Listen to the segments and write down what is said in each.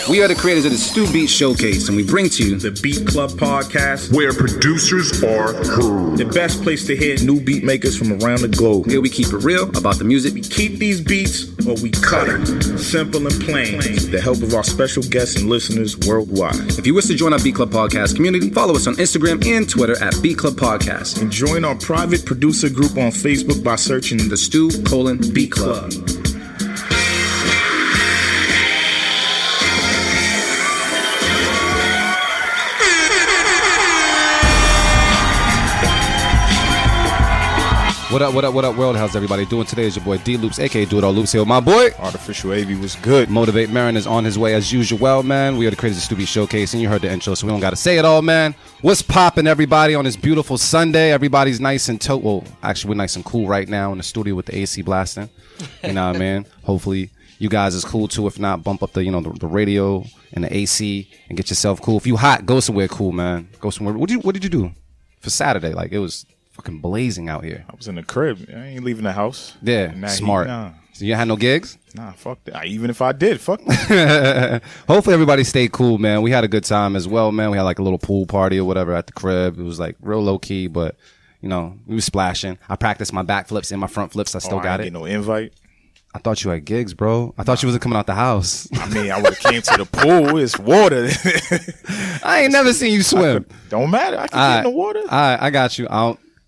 We are the creators of the Stu Beat Showcase, and we bring to you the Beat Club Podcast, where producers are heard. The best place to hear new beat makers from around the globe. Here we keep it real about the music. We keep these beats or we cut it. Simple and plain. With the help of our special guests and listeners worldwide. If you wish to join our Beat Club Podcast community, follow us on Instagram and Twitter at Beat Club Podcast. And join our private producer group on Facebook by searching the Stu:Beat Club. What up, world? How's everybody doing? Today is your boy D-Loops, a.k.a. Do It All Loops here with my boy. Artificial AV was good. Motivate Marin is on his way as usual, man. We are the creators of the Stu Beat Showcase, and you heard the intro, so we don't got to say it all, man. What's poppin', everybody, on this beautiful Sunday? Everybody's nice and well, actually, we're nice and cool right now in the studio with the AC blasting. You know what I mean? Hopefully, you guys is cool, too. If not, bump up the radio and the AC and get yourself cool. If you hot, go somewhere cool, man. Go somewhere. What did you do for Saturday? Like, it was fucking blazing out here. I was in the crib. I ain't leaving the house. Yeah, smart. So you had no gigs? Nah, fuck that. Even if I did, fuck that. Hopefully everybody stayed cool, man. We had a good time as well, man. We had like a little pool party or whatever at the crib. It was like real low key, but we were splashing. I practiced my back flips and my front flips. I still got it. Get no invite. I thought you had gigs, bro. I thought you wasn't coming out the house. I mean, I would have came to the pool. It's water. I ain't never seen you swim. Don't matter. I can get in the water. All right, I got you.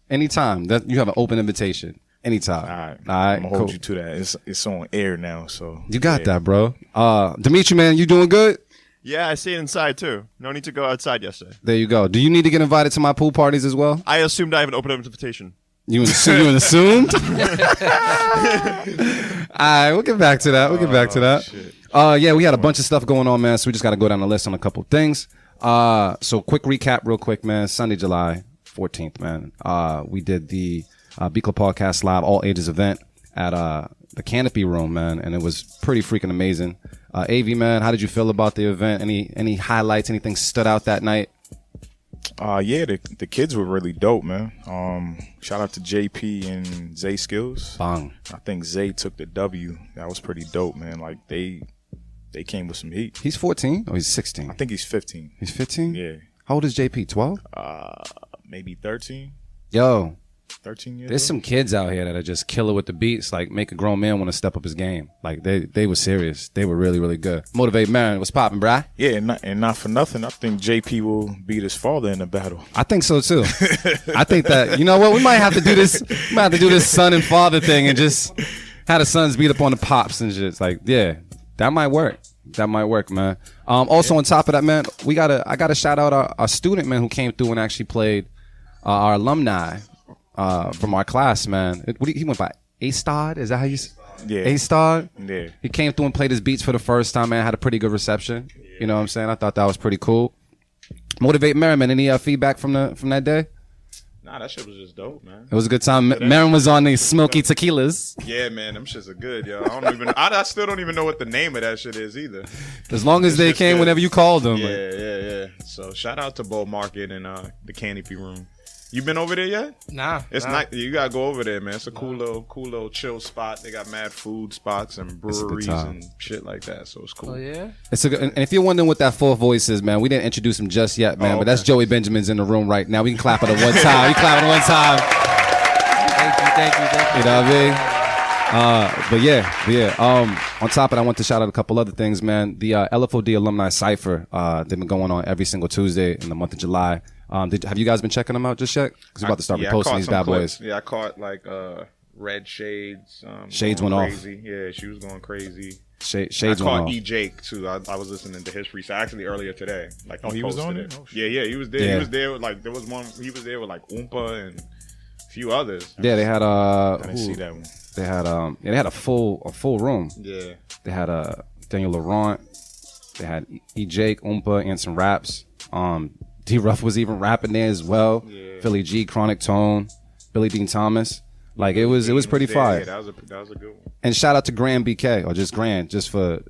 Anytime. You have an open invitation. Anytime. All right. I'm going to hold you to that. It's on air now, so. You got that, bro. Dimitri, man, you doing good? Yeah, I stayed inside, too. No need to go outside yesterday. There you go. Do you need to get invited to my pool parties as well? I assumed I have an open invitation. You assumed? All right, we'll get back to that. Shit. Yeah, we had a bunch of stuff going on, man, so we just got to go down the list on a couple things. So quick recap real quick, man. Sunday, July 14th, man. We did the Beat Club Podcast Live All Ages event at the Canopy Room, man, and it was pretty freaking amazing. AV, man, how did you feel about the event? Any highlights? Anything stood out that night? Yeah, the kids were really dope, man. Shout out to JP and Zay Skills. Bang. I think Zay took the W. That was pretty dope, man. Like they came with some heat. He's 14 or he's 16? I think he's 15. He's 15? Yeah. How old is JP? 12? Maybe 13. Yo, 13 years there's old. some kids out here that are just killer with the beats, like make a grown man want to step up his game. Like they were serious. They were really, really good. Motivate Marin, what's poppin', brah? Yeah, and not for nothing, I think JP will beat his father in the battle. I think so too. I think that, you know what, we might have to do this. We might have to do this son and father thing and just have the sons beat up on the pops and shit. It's like, yeah, that might work. That might work, man. Also on top of that, man, I gotta shout out our student, man, who came through and actually played our alumni from our class, man. He went by A-Stod? Is that how you say? Yeah. A-Stod? Yeah. He came through and played his beats for the first time, man. Had a pretty good reception. Yeah. You know what I'm saying? I thought that was pretty cool. Motivate Merriman, any feedback from that day? Nah, that shit was just dope, man. It was a good time. Merriman was on the smoky tequilas. Yeah, man, them shits are good, yo. I still don't even know what the name of that shit is either. As long as they came whenever you called them. Yeah. So shout out to Bull Market and the Canopy Room. You been over there yet? Nah. It's not. You gotta go over there, man. It's a cool little chill spot. They got mad food spots and breweries and shit like that. So it's cool. Oh yeah. And if you're wondering what that full voice is, man, we didn't introduce him just yet, man. Oh, okay. But that's Joey Benjmains in the room right now. We can clap at one time. You clap at one time. Thank you. You know what I mean? But yeah. On top of that, I want to shout out a couple other things, man. The LFOD Alumni Cypher, they've been going on every single Tuesday in the month of July. Have you guys been checking them out just yet? Because we're about to start reposting these bad boys. Yeah, I caught like Red Shades. Shades went crazy. Yeah, she was going crazy. Shades I went caught off. E. Jake too. I was listening to his freestyle actually earlier today. Like he was on it. it? Oh, yeah, he was there. Yeah. He was there with like there was one. He was there with like Oompa and a few others. Yeah, they had I didn't see that one. They had they had a full room. Yeah. They had Daniel Laurent. They had E. Jake, Oompa, and some raps. D. Ruff was even rapping there as well. Yeah. Philly G, Chronic Tone, Billy Dean Thomas. Like it was pretty fire. Yeah, that was a good one. And shout out to Grand BK or just Grand just for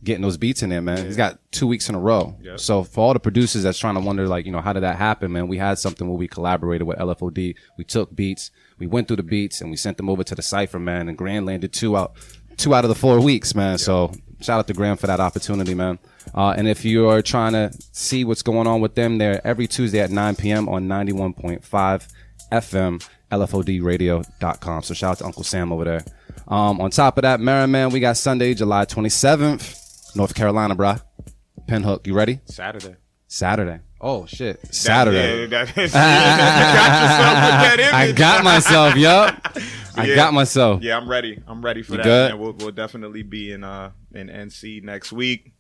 getting those beats in there, man. Yeah. He's got 2 weeks in a row. Yep. So for all the producers that's trying to wonder, like, you know, how did that happen, man? We had something where we collaborated with LFOD. We took beats, we went through the beats, and we sent them over to the Cypher, man. And Grand landed two out of the 4 weeks, man. Yep. So shout out to Graham for that opportunity, man. And if you're trying to see what's going on with them, they're every Tuesday at 9 p.m. on 91.5 FM, LFODradio.com. So shout out to Uncle Sam over there. On top of that, Merriman, we got Sunday, July 27th, North Carolina, bruh. Pinhook, you ready? Saturday. Oh, shit. Saturday. I got myself, yup. I got myself. Yeah, I'm ready. I'm ready for that, good? man. We'll definitely be in NC next week.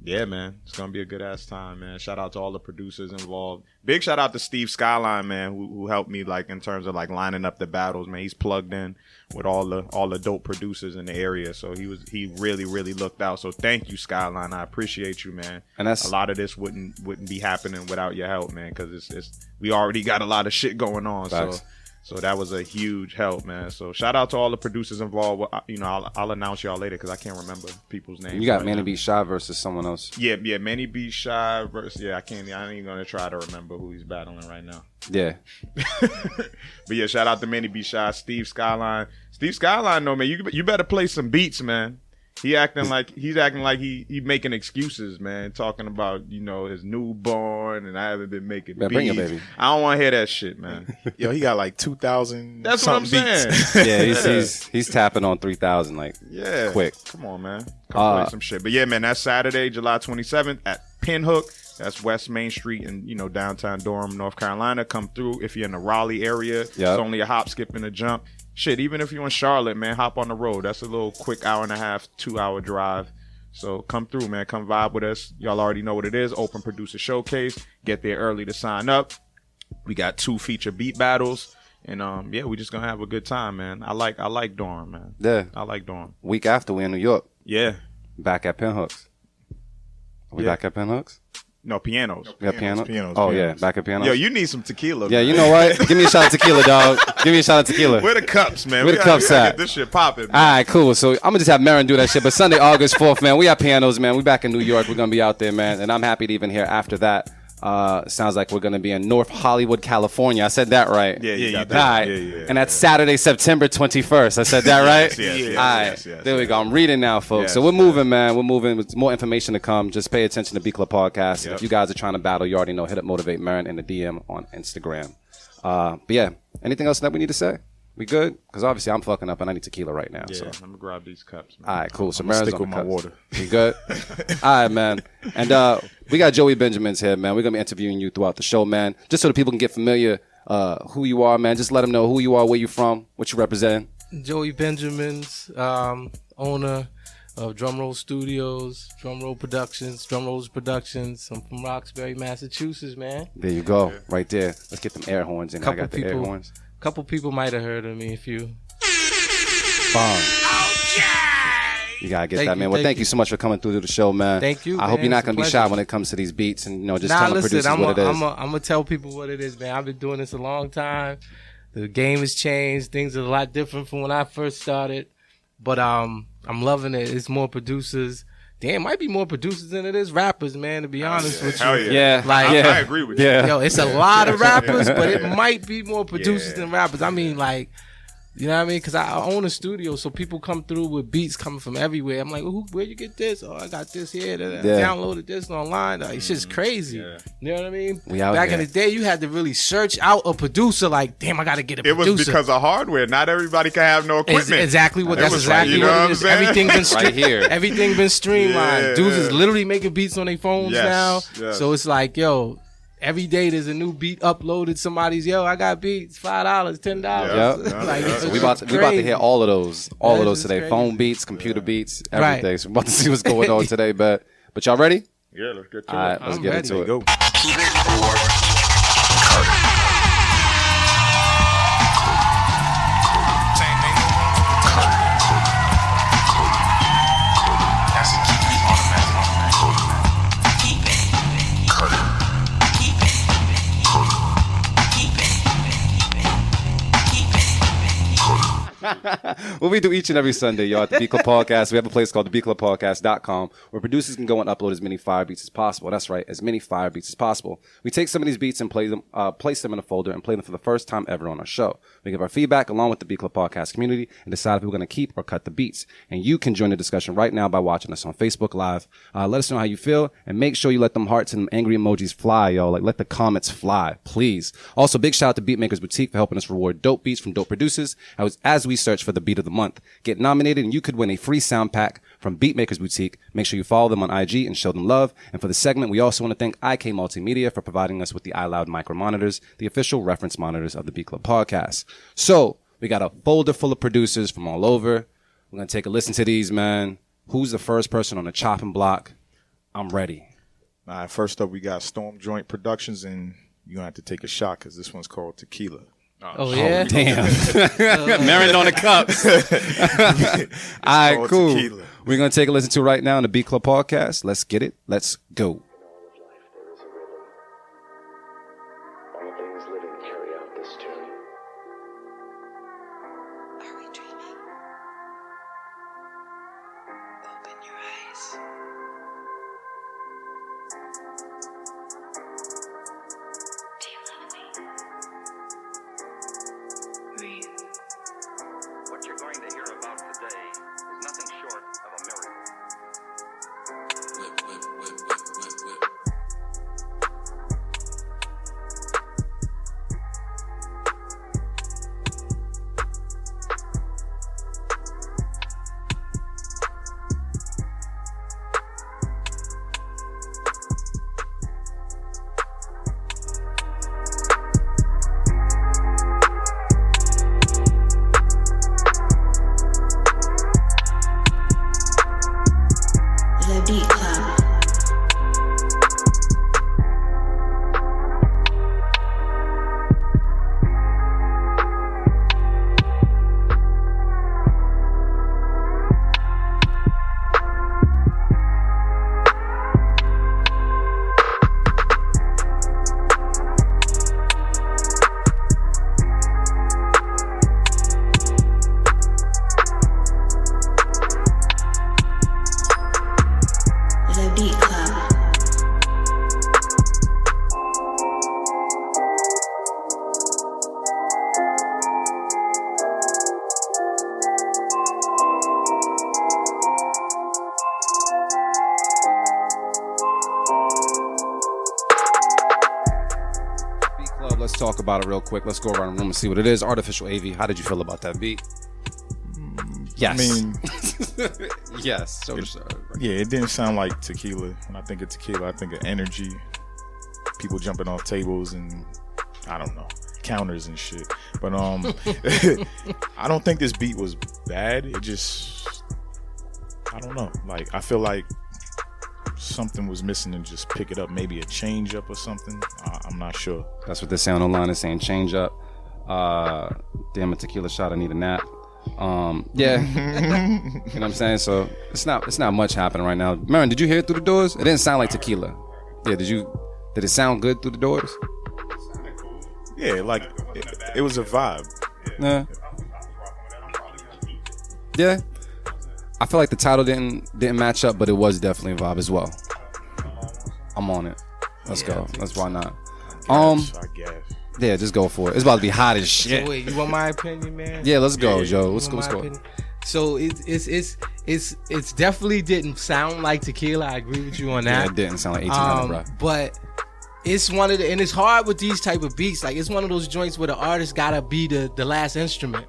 Yeah, man. It's going to be a good-ass time, man. Shout out to all the producers involved. Big shout out to Steve Skyline, man, who helped me, like, in terms of, like, lining up the battles, man. He's plugged in with all the dope producers in the area. So he really, really looked out. So thank you, Skyline. I appreciate you, man. And that's a lot of this wouldn't be happening without your help, man, because we already got a lot of shit going on. Facts. So that was a huge help, man. So shout out to all the producers involved. You know, I'll announce y'all later because I can't remember people's names. You got Manny B. Shy versus someone else. Yeah, Manny B. Shy versus I ain't even gonna try to remember who he's battling right now. Yeah. But yeah, shout out to Manny B. Shy, Steve Skyline. Steve Skyline, though, man, you better play some beats, man. He's acting like he making excuses, man, talking about, you know, his newborn and I haven't been making beats. Bring it, baby. I don't want to hear that shit, man. Yo, he got like 2,000. That's what I'm saying. Yeah, he's tapping on 3,000 like quick. Come on, man. Come play some shit. But yeah, man, that's Saturday, July 27th at Pinhook. That's West Main Street in, you know, downtown Durham, North Carolina. Come through if you're in the Raleigh area. Yep. It's only a hop, skip, and a jump. Shit, even if you're in Charlotte, man, hop on the road. That's a little quick hour and a half, 2-hour drive. So come through, man. Come vibe with us. Y'all already know what it is. Open Producer Showcase. Get there early to sign up. We got 2 feature beat battles. And yeah, we just gonna have a good time, man. I like Durham, man. Yeah. I like Durham. Week after we in New York. Yeah. Back at Pinhooks. Are we back at Pinhooks? No, pianos. We got pianos? Oh, yeah. Back at pianos. Yo, you need some tequila. Yeah, man. you know what? Give me a shot of tequila, dog. Give me a shot of tequila. Where the cups, man? Where the cups at? Get this shit popping. All right, cool. So I'm going to just have Marin do that shit. But Sunday, August 4th, man, we got pianos, man. We back in New York. We're going to be out there, man. And I'm happy to even hear after that. Sounds like we're going to be in North Hollywood, California. I said that right. Yeah, you got that. All right. Yeah. And that's Saturday, September 21st. I said that right? Yes. All right. There we go. I'm reading now, folks. So we're moving, man. We're moving with more information to come. Just pay attention to B Club Podcast. If you guys are trying to battle, you already know. Hit up Motivate Marin in the DM on Instagram. But yeah, anything else that we need to say? We good? Because obviously I'm fucking up and I need tequila right now. Yeah, so I'm going to grab these cups, man. All right, cool. So Marin's stick with my water. You good? All right, man. And we got Joey Benjmains here, man. We're going to be interviewing you throughout the show, man. Just so that people can get familiar who you are, man. Just let them know who you are, where you from, what you represent. Joey Benjmains, owner of Drumroll Studios, Drumroll Productions. I'm from Roxbury, Massachusetts, man. There you go. Right there. Let's get them air horns in. I got the air horns. Couple people might have heard of me. A few. Fun. You gotta get that, man. Well, thank you so much for coming through to the show, man. Thank you. I hope you're not gonna be shy when it comes to these beats and just telling producers what it is. I'm gonna tell people what it is, man. I've been doing this a long time. The game has changed. Things are a lot different from when I first started, but I'm loving it. It's more producers. Damn, it might be more producers than it is rappers, man, to be honest with you. Hell yeah. Like, I agree with you. Yo, it's a lot of rappers, but it might be more producers than rappers. I mean, like, you know what I mean? Because I own a studio, so people come through with beats coming from everywhere. I'm like, where you get this? Oh, I got this here. I downloaded this online. Like, it's just crazy. Yeah. You know what I mean? Back in the day, you had to really search out a producer. Like, damn, I got to get a producer. It was because of hardware. Not everybody can have no equipment. Exactly what it is. Everything been right here. Everything been streamlined. Dudes is literally making beats on their phones now. Yes. So it's like, yo, every day there's a new beat uploaded. Somebody's, I got beats, $5, $10. Yeah. So we about to hear all of those today. Crazy. Phone beats, computer beats, everything. Right. So we're about to see what's going on today. But y'all ready? Yeah, let's get to it. All right, let's get into it. Go. What we do each and every Sunday, y'all, at the Beat Club Podcast, we have a place called thebclubpodcast.com where producers can go and upload as many fire beats as possible. That's right, as many fire beats as possible. We take some of these beats and place them in a folder and play them for the first time ever on our show. We give our feedback along with the Beat Club Podcast community and decide if we're going to keep or cut the beats. And you can join the discussion right now by watching us on Facebook Live. Let us know how you feel and make sure you let them hearts and angry emojis fly, y'all. Like, let the comments fly, please. Also, big shout out to Beatmakers Boutique for helping us reward dope beats from dope producers as we search for the beat of the month. Get nominated and you could win a free sound pack from Beatmakers Boutique. Make sure you follow them on IG and show them love. And for the segment, we also want to thank IK Multimedia for providing us with the iLoud micro monitors, the official reference monitors of the Beat Club Podcast. So, we got a folder full of producers from all over. We're going to take a listen to these, man. Who's the first person on the chopping block? I'm ready. All right, first up, we got Storm Joint Productions, and you're going to have to take a shot because this one's called Tequila. Oh, yeah? Damn. Marin on the cups. All right, cool. Tequila. We're going to take a listen to it right now on the Beat Club Podcast. Let's get it. Let's go. What you're going to hear about today is nothing short of a miracle. Whip, whip, whip, whip, whip, whip. Let's talk about it real quick. Let's go around the room and see what it is. Artificial AV, how did you feel about that beat? Yes. I mean, yes. Yeah, it didn't sound like Tequila. When I think of Tequila, I think of energy, people jumping off tables and, I don't know, counters and shit. But I don't think this beat was bad. It just, I don't know. Like, I feel like something was missing and just pick it up. Maybe a change up or something. I'm not sure. That's what the sound online is saying. Change up. Damn, a tequila shot. I need a nap. Yeah. You know what I'm saying? So it's not much happening right now. Marin, did you hear it through the doors? It didn't sound like tequila. Yeah, did it sound good through the doors? Yeah, like it was a vibe. Yeah. Yeah. I feel like the title didn't match up, but it was definitely a vibe as well. I'm on it. Let's go. Why not? I guess. Yeah, just go for it. It's about to be hot as shit. So wait, you want my opinion, man? Yeah, let's go, Joe. Let's go. So it's definitely didn't sound like tequila. I agree with you on that. Yeah, it didn't sound like 1800, bro. But it's one of the, and it's hard with these type of beats. Like, it's one of those joints where the artist gotta be the last instrument.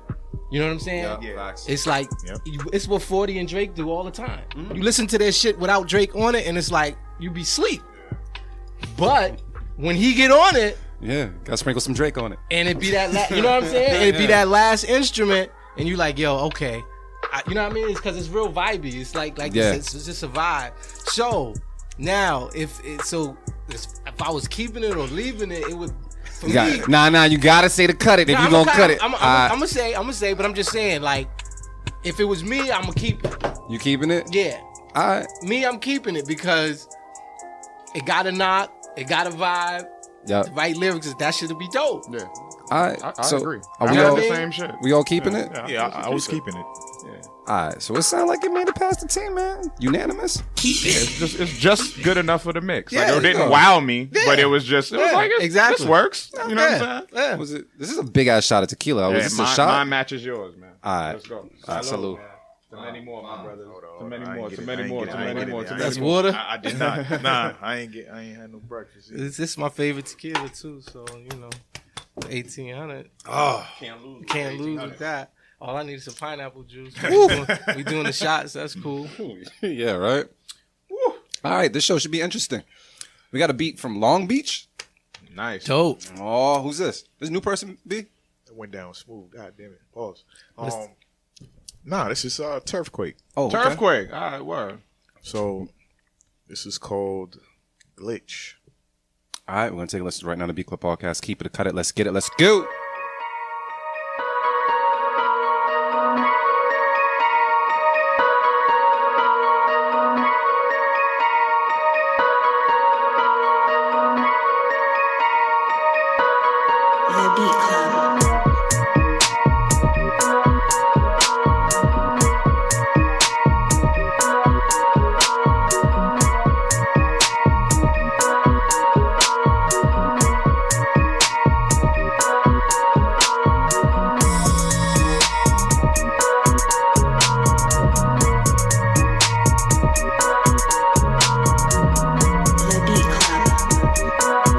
You know what I'm saying? Yeah. It's like, it's what 40 and Drake do all the time. Mm-hmm. You listen to their shit without Drake on it, and it's like, you be sleep. But when he get on it, yeah, gotta sprinkle some Drake on it. And it be that, you know what I'm saying? And it be that last instrument, and you like, yo, okay. You know what I mean? It's because it's real vibey. It's like it's just a vibe. So, now, if I was keeping it or leaving it, it would... You gotta say to cut it if you gonna cut it. I'm gonna say, but I'm just saying, like, if it was me, I'm gonna keep it. You keeping it? Yeah. All right. Me, I'm keeping it because it got a knock, it got a vibe. Yep. The right lyrics, that should be dope. Yeah. I so agree. Are I we had all the same shit. We all keeping it? Yeah, I was keeping it. All right. So it sounds like it made it past the team, man. Unanimous. It's just good enough for the mix. Like, Yeah, it didn't yeah. wow me, but it was like exactly. this works. You know what I'm saying? Yeah. Was it? This is a big ass shot of tequila. Was this a my, shot? my match is yours, man. All right. Let's go. All right, salute. To many more, my brother. To many I more. ain't To get many it. more. I To ain't many get it. more. I To ain't many That's more. water. I did not. Nah, I ain't had no breakfast. This is my favorite tequila too. So 1800. Oh, Can't lose with that. All I need is some pineapple juice. we doing the shots. That's cool. Yeah, right. All right, this show should be interesting. We got a beat from Long Beach. Nice. Dope. Oh, who's this? This new person, B? it went down smooth. God damn it. Pause. Nah, this is Turfquake. Oh, okay. Turfquake. All right, word. So this is called Glitch. All right, we're gonna take a listen right now to Beat Club Podcast. Keep it, cut it, let's get it, let's go. The Beat Club. The Beat Club. The Beat Club.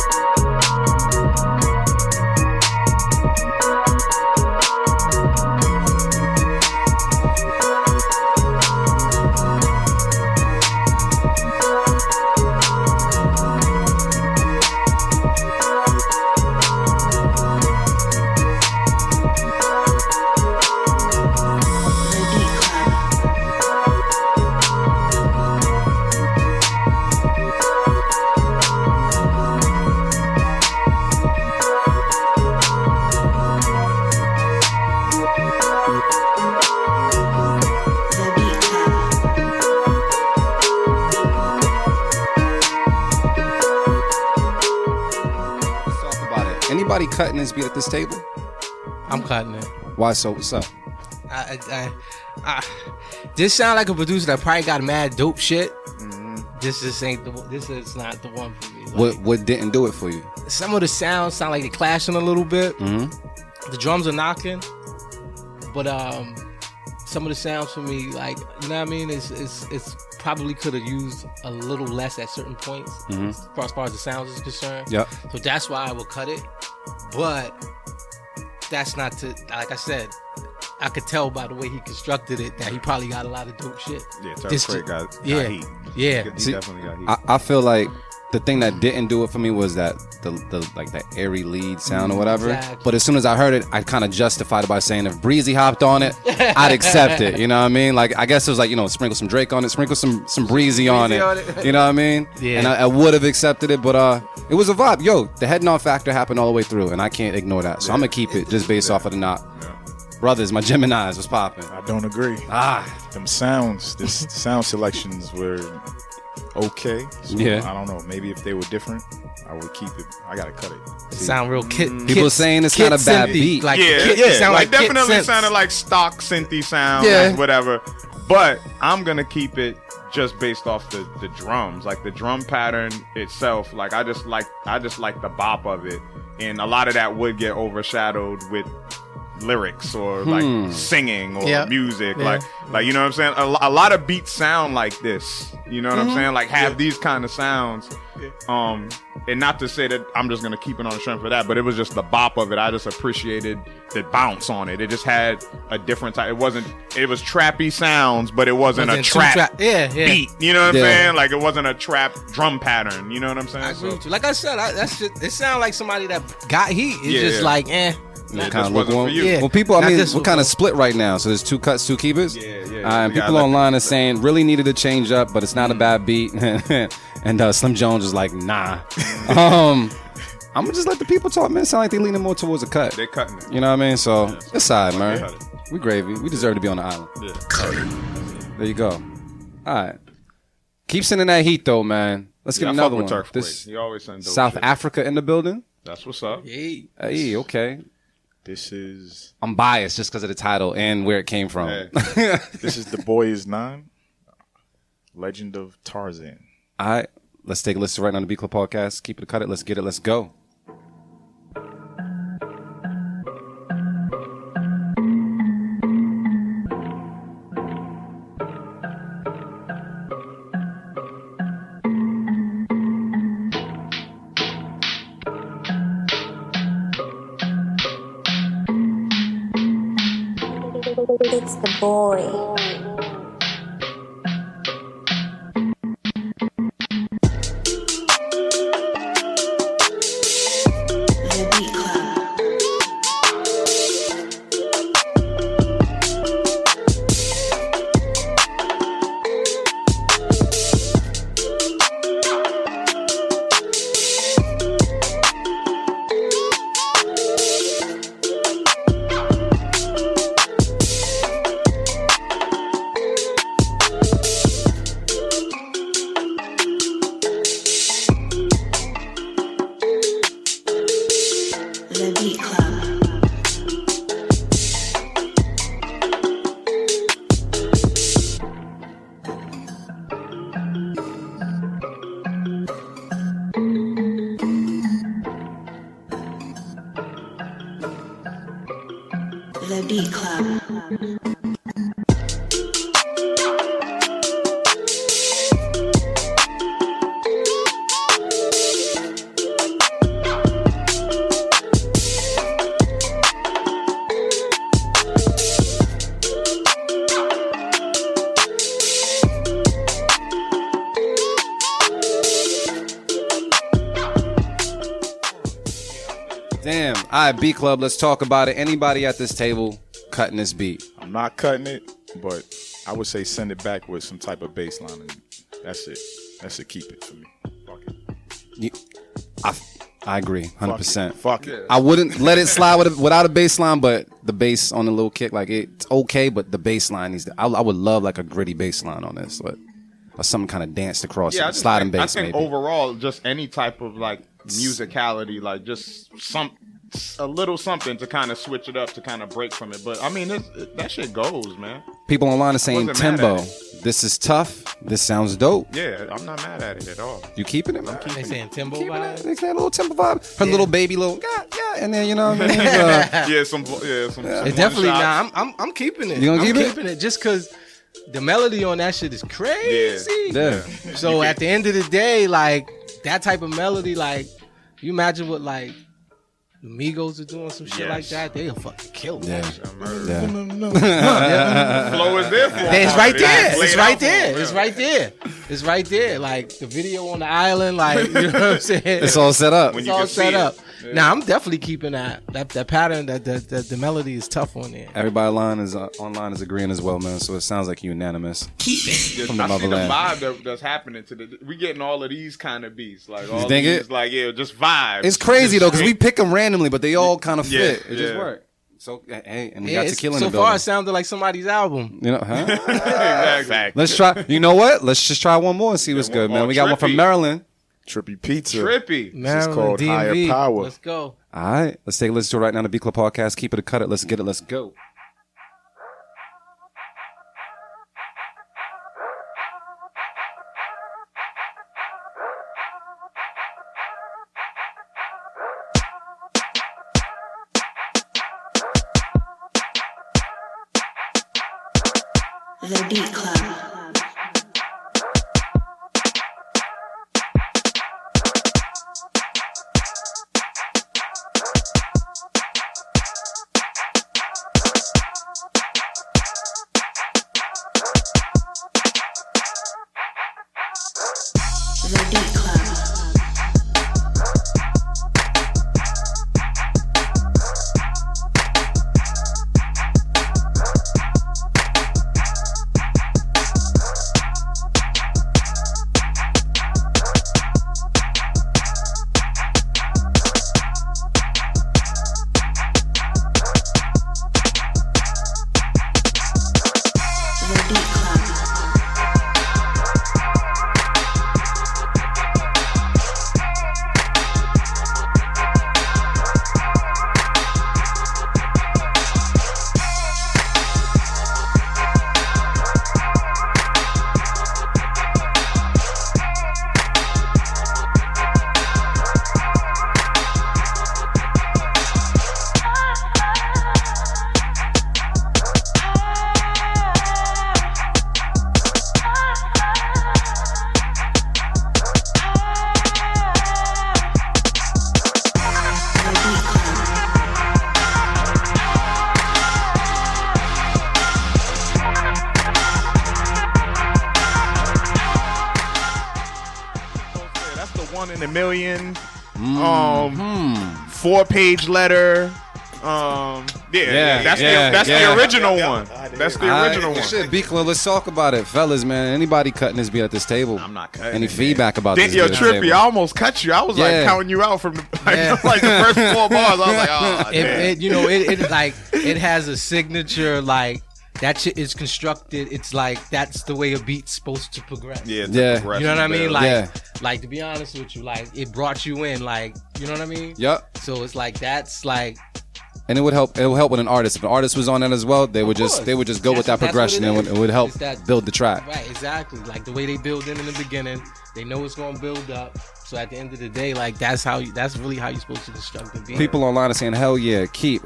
The Beat Club. Let's talk about it. Anybody cutting this beat at this table? I'm cutting it. Why so? What's up? This sound like a producer that probably got mad dope shit. This just ain't the one. This is not the one for me. Like, What didn't do it for you? some of the sounds sound like they're clashing a little bit. Mm-hmm. The drums are knocking, but some of the sounds for me, like, you know what I mean, it's probably could have used a little less at certain points as far as the sounds is concerned. Yep. So that's why I will cut it. But that's not to, like I said, I could tell by the way he constructed it that he probably got a lot of dope shit. Yeah, This Turfquake ju- got yeah. heat. Yeah. He See, definitely got heat. I feel like the thing that didn't do it for me was that the like that airy lead sound or whatever. Exactly. But as soon as I heard it, I kind of justified it by saying if Breezy hopped on it, I'd accept it. You know what I mean? Like I guess it was like, sprinkle some Drake on it, sprinkle some Breezy on it. You know what I mean? Yeah. And I would have accepted it, but it was a vibe. Yo, the head nod factor happened all the way through, and I can't ignore that. So I'm gonna keep it just based off of the knock. Brothers, my Geminis was popping. I don't agree. Them sounds, the sound selections were okay. So Yeah. I don't know. Maybe if they were different, I would keep it. I gotta cut it. Sound real kid. People saying it's not a bad beat. Like, Yeah, kid, yeah. sound Like, like kid definitely synths. sounded like stock synthy sound, Yeah. like whatever. But I'm gonna keep it just based off the drums, like the drum pattern itself. Like I just like the bop of it, and a lot of that would get overshadowed with lyrics or like singing or Yeah. music. Yeah. Like you know what I'm saying. A lot of beats sound like this. You know what I'm saying? Like have these kind of sounds. And not to say that I'm just gonna keep it on the strength for that, but it was just the bop of it. I just appreciated the bounce on it. It just had a different type. It was trappy sounds, but it wasn't a Too trap yeah. beat. You know what I'm Yeah. saying? Like it wasn't a trap drum pattern. You know what I'm saying? I agree So, with you. Like I said, that's just, it sounded like somebody that got heat. It's Yeah, just yeah. like, it Kind just of wasn't lukewarm. for you. Yeah. Well, people, I Not mean, this we're one. kind of split right now. So there's 2 cuts, 2 keepers. Yeah. And We gotta people let online people are saying really needed to change up, but it's not a bad beat. And Slim Jones is like, nah. I'm gonna just let the people talk, man. It sound like they leaning more towards a cut. They're cutting it. You know what I mean? So it's side, man. cut it. We gravy. We deserve to be on the island. Yeah. There you go. All right. Keep sending that heat though, man. Let's get I another fuck with one. Turfquake. This He always send dope South shit. Africa in the building. That's what's up. hey, Hey, okay. This is... I'm biased just because of the title and where it came from. This is The Boy Is 9, Legend of Tarzan. All right, let's take a listen right now on the B Club Podcast. Keep it, cut it, let's get it, let's go. It's the boy. The Beat Club. Damn. All right, Beat Club, let's talk about it. Anybody at this table cutting this beat? I'm not cutting it, but I would say send it back with some type of bass line, and that's it. That should keep it for me. Fuck it. I agree, 100%. Fuck it. I wouldn't let it slide without a bass line, but the bass on the little kick, like it's okay, but the bass line needs to. I would love like a gritty bass line on this, but or something kind of danced across it, sliding bass. I think maybe. overall, just any type of like musicality, like just a little something to kind of switch it up, to kind of break from it. But I mean, that shit goes, man. People online are saying Timbo, this is tough. This sounds dope. Yeah, I'm not mad at it at all. You keeping it? I'm keeping They it. saying Timbo vibe. They saying a little Timbo vibe. Her little baby, little and then you know what I mean. Some It definitely. Nah, I'm keeping it. You gonna keep it? I'm keeping it just because the melody on that shit is crazy. Yeah. So at the end of the day, like that type of melody, like you imagine what like the Migos are doing some shit like that, they'll fucking kill me. Yeah. Flow is there for It's right there. Play It's it right out for there. them. It's right there. It's right there. Like the video on the island, like you know what I'm saying. It's all set up. When It's you all can set see up. it. Now I'm definitely keeping that pattern. That the melody is tough on there. Everybody online is agreeing as well, man. So it sounds like unanimous. Just, From the I see the motherland. vibe that's happening to we getting all of these kind of beats, like all think these, it? like just vibes. It's crazy Just though, because we straight- pick them randomly, but they all kind of fit. Yeah, It just yeah. worked. So hey, and we Yeah, got Tequila in so the far building. it sounded like somebody's album. You know, huh? exactly. Let's try. You know what? Let's just try one more and see what's good, one man. more. We got one from Trippy. Maryland. Trippy Pizza. Trippy. Maryland, called DMV. Higher Power. Let's go. All right, let's take a listen to it right now on the B Club Podcast. Keep it or cut it. Let's get it. Let's go. The Beat Club. The Beat Club. 1 in a million. 4-page letter. That's the original one. That's the original one. Shit, B-Club, let's talk about it. Fellas, man, anybody cutting this beat at this table? I'm not cutting Any feedback about this? Yo, Trippy, I almost cut you. I was like counting you out from the, like the first 4 bars. I was like, oh, it has a signature, like, that shit is constructed. It's like that's the way a beat's supposed to progress. Yeah. You know what I mean? Like to be honest with you, like it brought you in. Like, you know what I mean? Yep. So it's like that's like. And it would help. It would help with an artist. If an artist was on it as well, they would just go with that progression, and it would help build the track. Right. Exactly. Like the way they build in the beginning, they know it's gonna build up. So at the end of the day, like that's really how you're supposed to construct the beat. People online are saying, "Hell yeah, keep."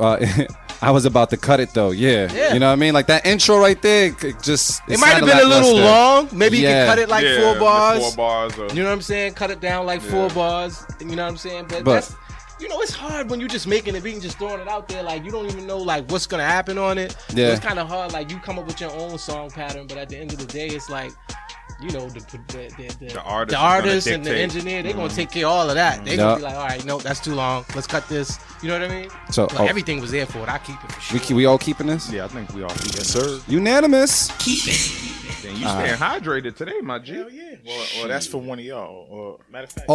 I was about to cut it though. Yeah. You know what I mean? Like that intro right there, it might have been a little long. Maybe you could cut it like 4 bars. 4 bars. You know what I'm saying? Cut it down like 4 bars. You know what I'm saying? But that's, it's hard when you're just making a beat and just throwing it out there. Like you don't even know like what's gonna happen on it. Yeah. So it's kind of hard. Like you come up with your own song pattern, but at the end of the day, it's like. The artist and the engineer, they're gonna take care of all of that. They're gonna be like, all right, no, that's too long. Let's cut this. You know what I mean? So everything was there for it. I keep it for sure. We all keeping this? Yeah, I think we all keep it. Yes, sir. Unanimous. Keep it. Damn, you staying hydrated today, my G. Hell yeah. Well, that's for one of y'all. Matter of fact.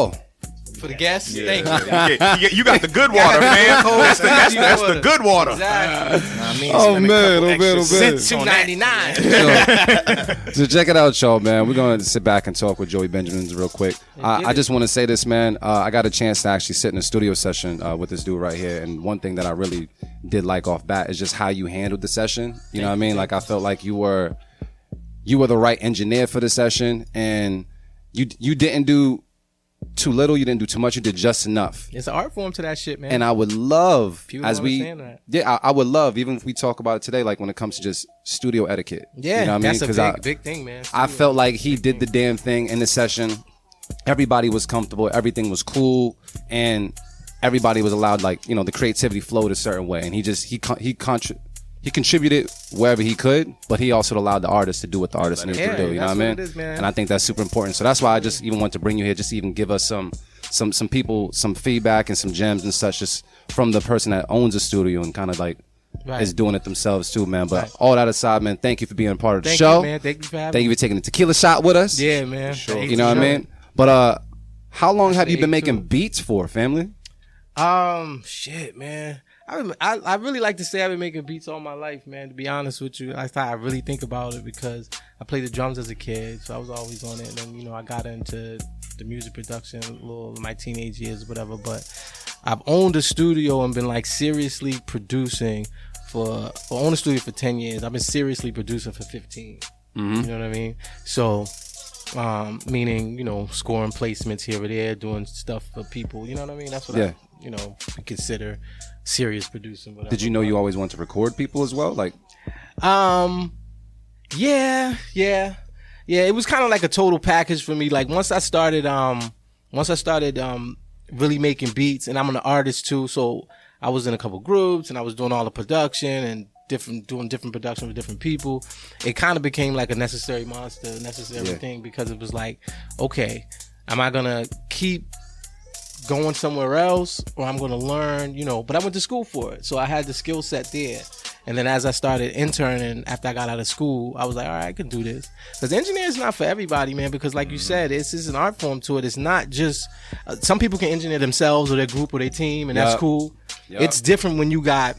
For the guests? Yeah. Thank you. You got the good water, man. That's the good water. Exactly. Oh man. Since $2.99. So check it out, y'all, man. We're going to sit back and talk with Joey Benjmains real quick. I just want to say this, man. I got a chance to actually sit in a studio session with this dude right here. And one thing that I really did like off bat is just how you handled the session. You know what I mean? Like I felt like you were the right engineer for the session. And you didn't do too little, you didn't do too much, you did just enough. It's an art form to that shit, man. And I would love, I would love, even if we talk about it today, like when it comes to just studio etiquette. Yeah, you know what that's I mean? a big thing, man. I felt like he did the damn thing in the session. Everybody was comfortable, everything was cool, and everybody was allowed, like, the creativity flowed a certain way. And he contributed wherever he could, but he also allowed the artist to do what the artist needs to do. You know what I mean? And I think that's super important. So that's why I just even want to bring you here, just to even give us some people, some feedback and some gems and such, just from the person that owns a studio and kind of like is doing it themselves too, man. But all that aside, man, thank you for being a part of the show. Thank you, man. Thank you for having me. Thank you for taking the tequila shot with us. Yeah, man. Sure. You know what I mean? But how long have you been making beats for, family? Shit, man. I really like to say I've been making beats all my life, man, to be honest with you. That's how I really think about it, because I played the drums as a kid, so I was always on it. And then, I got into the music production my teenage years, whatever. But I've owned a studio and been like seriously producing owned a studio for 10 years. I've been seriously producing for 15. Mm-hmm. You know what I mean? So, meaning, scoring placements here or there, doing stuff for people. You know what I mean? That's what I consider serious producing. Whatever. Did you know you always want to record people as well? Like, yeah. It was kind of like a total package for me. Like once I started really making beats, and I'm an artist too, so I was in a couple groups and I was doing all the production and doing different production with different people. It kind of became like a necessary thing, because it was like, okay, am I gonna keep going somewhere else, or I'm going to learn, but I went to school for it. So I had the skill set there. And then as I started interning after I got out of school, I was like, all right, I can do this. Because engineering is not for everybody, man, because like you said, it's an art form to it. It's not just, some people can engineer themselves or their group or their team, and that's cool. It's different when you got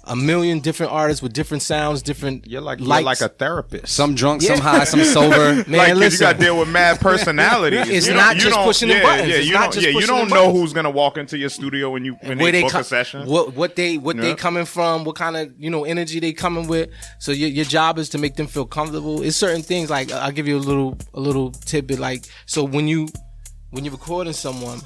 a million different artists with different sounds, different You're like a therapist. Some drunk, some high, some sober. Man, listen, you got to deal with mad personalities. It's not just pushing the buttons. You don't know who's gonna walk into your studio when they book a session. What they coming from? What kind of energy they coming with? So your job is to make them feel comfortable. It's certain things, like I'll give you a little tidbit. Like, so when you're recording someone,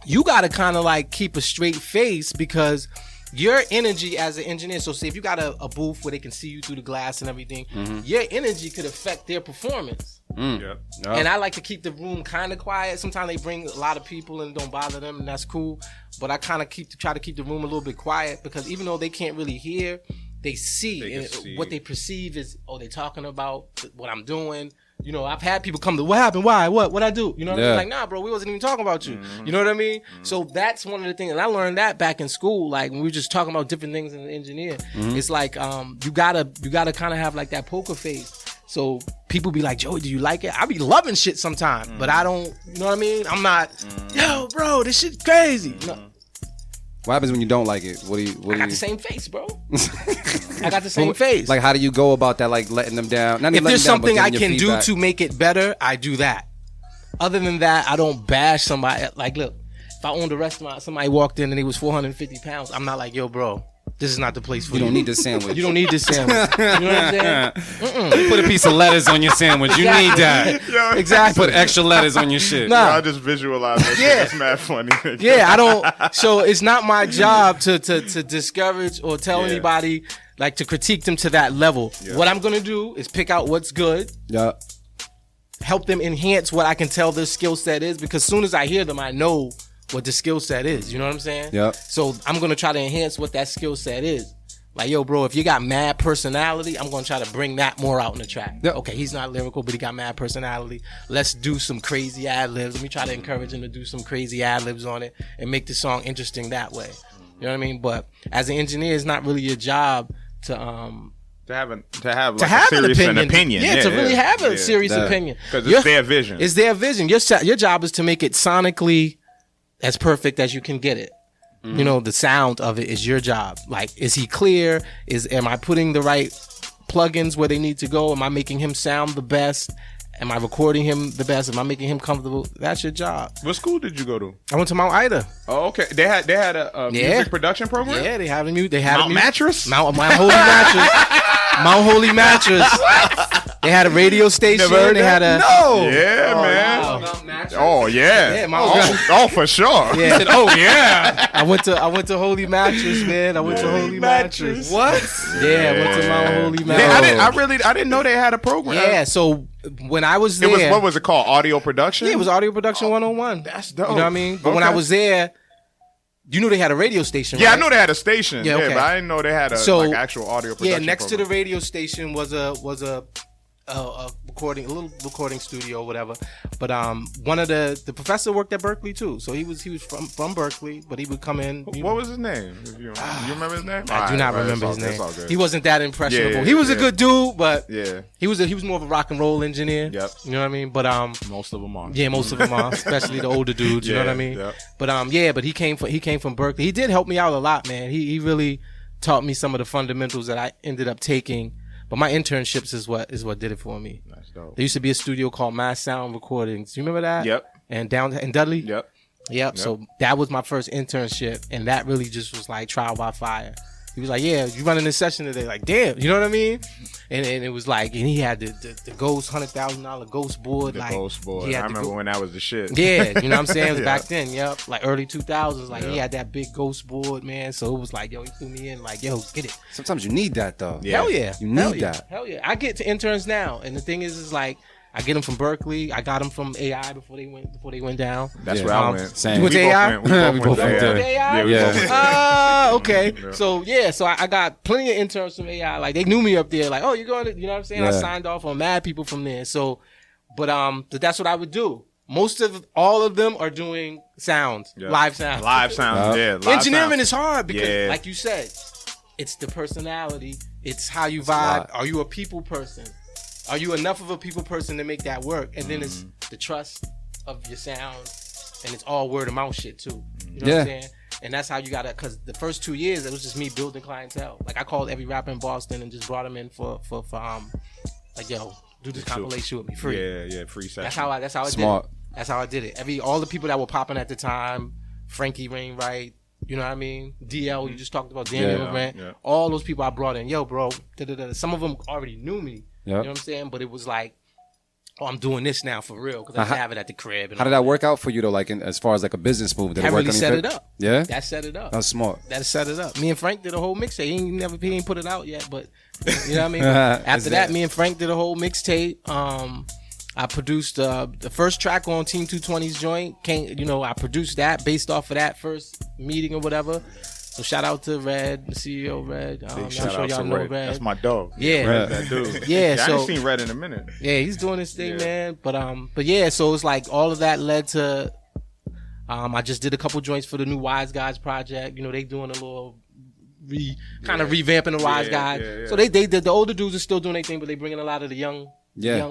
you got to kind of like keep a straight face, because your energy as an engineer, so say if you got a booth where they can see you through the glass and everything, your energy could affect their performance. And I like to keep the room kind of quiet. Sometimes they bring a lot of people and don't bother them, and that's cool. But I kind of try to keep the room a little bit quiet, because even though they can't really hear, they see. What they perceive is, they're talking about what I'm doing. You know, I've had people come to, what happened? Why? What I do? You know what I mean? Yeah. Like, nah, bro, we wasn't even talking about you. You know what I mean? So that's one of the things, and I learned that back in school, like when we were just talking about different things in the engineer. It's like, you gotta kind of have like that poker face. So people be like, Joey, do you like it? I be loving shit sometimes, but I don't, you know what I mean? I'm not, yo, bro, this shit crazy. No. What happens when you don't like it? I got the same face, bro. I got the same face. Like, how do you go about that? Like, letting them down? Not If there's something I can do feedback. to make it better, I do that. Other than that, I don't bash somebody. Like, look, if I owned a restaurant, somebody walked in and he was 450 pounds, I'm not like, yo, bro, this is not the place for you. You don't need this sandwich. You don't need this sandwich. You know what I'm saying? Put a piece of lettuce on your sandwich. You need that. Yo, Exactly. Put extra lettuce on your shit. Nah. I just visualize that shit. Yeah. It's mad funny. Yeah, I don't. So it's not my job to discourage or tell anybody, like, to critique them to that level. Yeah. What I'm gonna do is pick out what's good, Yeah. help them enhance what I can tell their skill set is, because as soon as I hear them, I know what the skill set is. You know what I'm saying? Yep. So I'm gonna try to enhance what that skill set is. Like, yo, bro, if you got mad personality, I'm gonna try to bring that more out in the track. Yep. Okay, he's not lyrical, but he got mad personality. Let's do some crazy ad libs. Let me try to encourage him to do some crazy ad libs on it and make the song interesting that way. You know what I mean? But as an engineer, it's not really your job to have like have a serious an opinion. Yeah, to really have a serious opinion. Because it's their vision. It's their vision. Your job is to make it sonically as perfect as you can get it. You know, the sound of it is your job. Like, is he clear? Am I putting the right plugins where they need to go? Am I making him sound the best? Am I recording him the best? Am I making him comfortable? That's your job. What school did you go to? I went to Mount Ida. Oh, okay. They had a music production program? Yeah, they had a Mount Mattress? Mount Holy Mattress. Mount Holy Mattress. They had a radio station. They had a Yeah, man. Wow. Oh yeah. Yeah, oh, for sure. Yeah. Oh yeah. I went to Holy Mattress, man. I went to Holy Mattress. What? Yeah, I went to Mount Holy Mattress. Yeah, I didn't know they had a program. Yeah, so when I was there, What was it called? Audio production? Yeah, it was audio production 101. That's dope. You know what I mean? But when I was there, you knew they had a radio station, Yeah, right? I know they had a station. Yeah, Yeah, okay. but I didn't know they had a like actual audio production. Yeah, next to program. the radio station was a recording, a little recording studio, or whatever. But one of the professor worked at Berkeley too, so he was from Berkeley, but he would come in. What was his name? You remember his name? I do not remember his name. It's all good. He wasn't that impressionable. Yeah, he was a good dude, but Yeah. he was more of a rock and roll engineer. Yep. You know what I mean? But Most of them are. yeah, most of them are, especially the older dudes. You know what I mean? Yep. But but he came from Berkeley. He did help me out a lot, man. He really taught me some of the fundamentals that I ended up taking. But my internships is what did it for me. That's dope. There used to be a studio called Mass Sound Recordings. You remember that? Yep. And down in Dudley. Yep. So that was my first internship, and that really just was like trial by fire. He was like, "Yeah, you running this session today?" Like, damn, you know what I mean? And it was like, and he had the Ghost $100,000 Ghost board. The like, Ghost board. he I had the remember when that was the shit. Yeah, you know what I'm saying? It was Yeah. back then, yep. Like early 2000s. Like, he had that big Ghost board, man. So it was like, yo, he threw me in, like, yo, get it. Sometimes you need that though. Yeah. Hell yeah. You need Hell yeah. that. Hell yeah. I get to interns now. And the thing is like, I get them from Berkeley. I got them from AI before they went down. That's Yeah. where I went. Same. You went We to both AI? went- we both We went both to went to AI? Yeah, we Yeah. both went to Okay. So I got plenty of interns from AI. Like, they knew me up there. Like, oh, you're going to, you know what I'm saying? I Yeah. signed off on mad people from there. So, but that's what I would do. All of them are doing sounds, Yeah. live sounds. Live sounds, yeah. Live Engineering sounds. is hard because, Yeah. like you said, it's the personality. It's how you vibe. lot. Are you a people person? Are you enough of a people person to make that work? And then it's the trust of your sound, and it's all word of mouth shit too. You know what I'm saying? And that's how you gotta. Because the first 2 years, it was just me building clientele. Like, I called every rapper in Boston and just brought them in for like, yo, do this compilation with me free. Yeah, free session. That's how I Smart. did it. That's how I did it. All the people that were popping at the time, Frankie Wainwright, you know what I mean? DL, you just talked about Daniel Yeah. Grant. Yeah. All those people I brought in. Yo, bro. Da-da-da. Some of them already knew me. Yeah. You know what I'm saying? But it was like, oh, I'm doing this now for real because I How- have it at the crib. And How did that work out for you though? Like as far as like a business move, did That it work really on your set fit? it up. Yeah, That set it up. that's smart. That set it up. Me and Frank did a whole mixtape. He ain't put it out yet, but you know what I mean? After that, me and Frank did a whole mixtape. I produced the first track on Team 220's joint. I produced that based off of that first meeting or whatever. So shout out to Red, the CEO Red. I'm Shout sure out y'all to know Red. Red. That's my dog. Yeah. Red's that dude. Yeah, I so ain't seen Red in a minute. yeah, he's doing his thing, man. But yeah, so it's like all of that led to. I just did a couple joints for the new Wise Guys project. You know, they doing a little revamping the Wise Guys. yeah. So they the older dudes are still doing their thing, but they bringing a lot of the young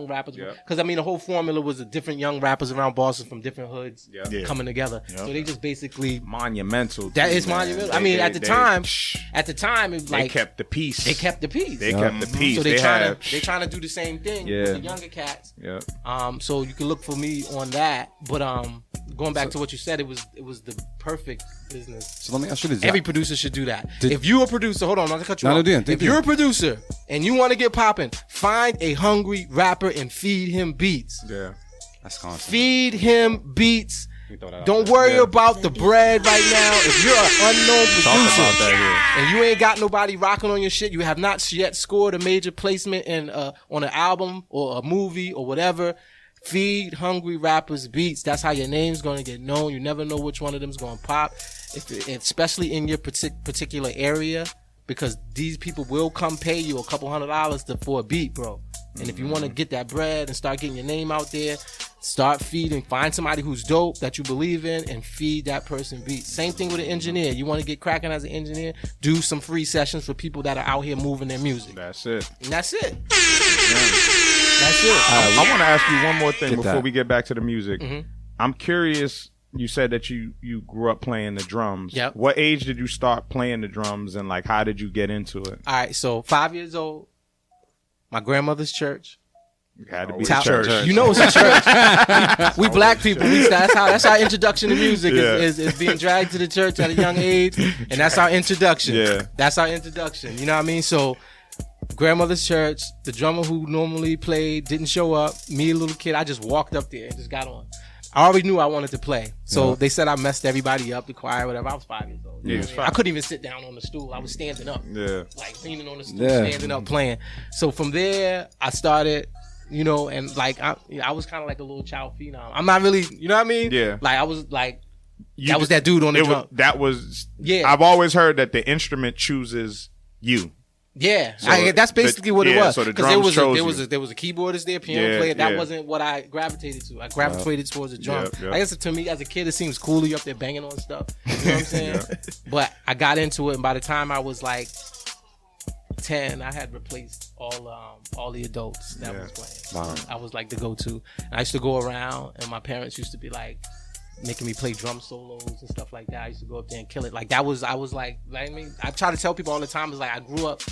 rappers. Because I mean, the whole formula was the different young rappers around Boston from different hoods coming together. So they just basically monumental. That is monumental. I mean, at the time, it was like they kept the peace. They kept the peace. So they trying to do the same thing with the younger cats. Yeah. So you can look for me on that. But going back to what you said, it was the perfect business. So let me ask you this. Every producer should do that. If you're a producer, hold on, I'm not gonna cut you off. If you're a producer and you want to get popping, find a hungry rapper and feed him beats. Yeah. That's constant. Feed him beats. Don't worry about the bread right now. If you're an unknown producer and you ain't got nobody rocking on your shit, you have not yet scored a major placement in on an album or a movie or whatever, feed hungry rappers beats. That's how your name's going to get known. You never know which one of them's going to pop, especially in your particular area, because these people will come pay you a couple $100 for a beat, bro. And if you want to get that bread and start getting your name out there, start feeding. Find somebody who's dope that you believe in and feed that person beats. Same thing with an engineer. You want to get cracking as an engineer, do some free sessions for people that are out here moving their music. That's it. And that's it. That's it. I want to ask you one more thing before we get back to the music. I'm curious. You said that you grew up playing the drums. Yep. What age did you start playing the drums, and like how did you get into it? All right, so 5 years old, my grandmother's church. It had to be the church. You know it's a church. we black people. That's our introduction to music is being dragged to the church at a young age, and that's our introduction. Yeah. That's our introduction. You know what I mean? So grandmother's church, the drummer who normally played didn't show up. Me, a little kid, I just walked up there and just got on. I already knew I wanted to play. So they said I messed everybody up, the choir, whatever. I was 5 years old. Yeah, I couldn't even sit down on the stool. I was standing up. Yeah. Like leaning on the stool, standing up, playing. So from there, I started, you know, and like I was kind of like a little child phenom. I'm not really, you know what I mean? Yeah. Like I was like, that was that dude on the drum. I've always heard that the instrument chooses you. Yeah, so that's basically what it was. So because there was a keyboardist there, piano player. That wasn't what I gravitated to. I gravitated towards the drum. I guess to me as a kid, it seems cooler. You up there banging on stuff. You know what I'm saying? But I got into it, and by the time I was like 10, I had replaced all the adults that was playing. Wow. I was like the go-to. And I used to go around, and my parents used to be like making me play drum solos and stuff like that. I used to go up there and kill it. Like I was like I mean, I try to tell people all the time, is like I grew up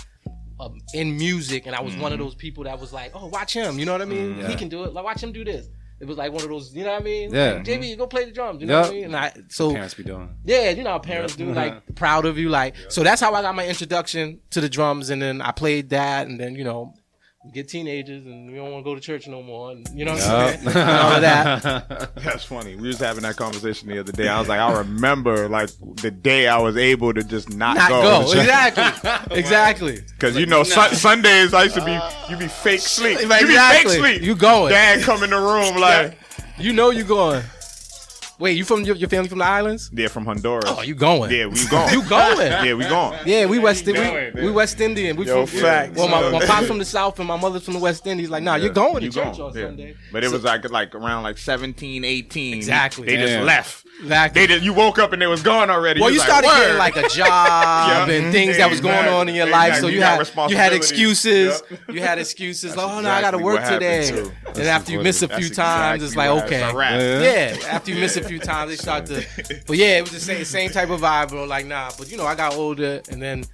in music, and I was one of those people that was like, oh, watch him, you know what I mean? He can do it. Like, watch him do this. It was like one of those, you know what I mean? Yeah. Like, JB, you go play the drums, you know what I mean? And so parents be doing. Yeah, you know how parents do, like proud of you, like. So that's how I got my introduction to the drums, and then I played that, and then you know, we get teenagers and we don't want to go to church no more, and you know what I'm saying? And all of that. That's funny. We was having that conversation the other day. I was like, I remember like the day I was able to just not go. Exactly. Because you know, Sundays I used to be, you be fake sleep. You be fake sleep. You going. Dad come in the room like, you know you going. Wait, you from your family from the islands? Yeah, from Honduras. Oh, you going? Yeah, we going. You going? Yeah, we going. Yeah, we West Indian. We Yo, from facts. Well, my pop's from the South and my mother's from the West Indies. Like, nah, you're going to church on Sunday. But it was like around like 17, 18. Exactly. They just left. Exactly. You woke up and they was gone already. Well, you started getting like a job and things that was going on in your life, so you had excuses. You had excuses. Like, oh no, I got to work today. And after you miss a few times, it's like, okay, yeah. After you miss a few times, they start to. But yeah, it was the same type of vibe, bro. Like, nah. But you know, I got older, and then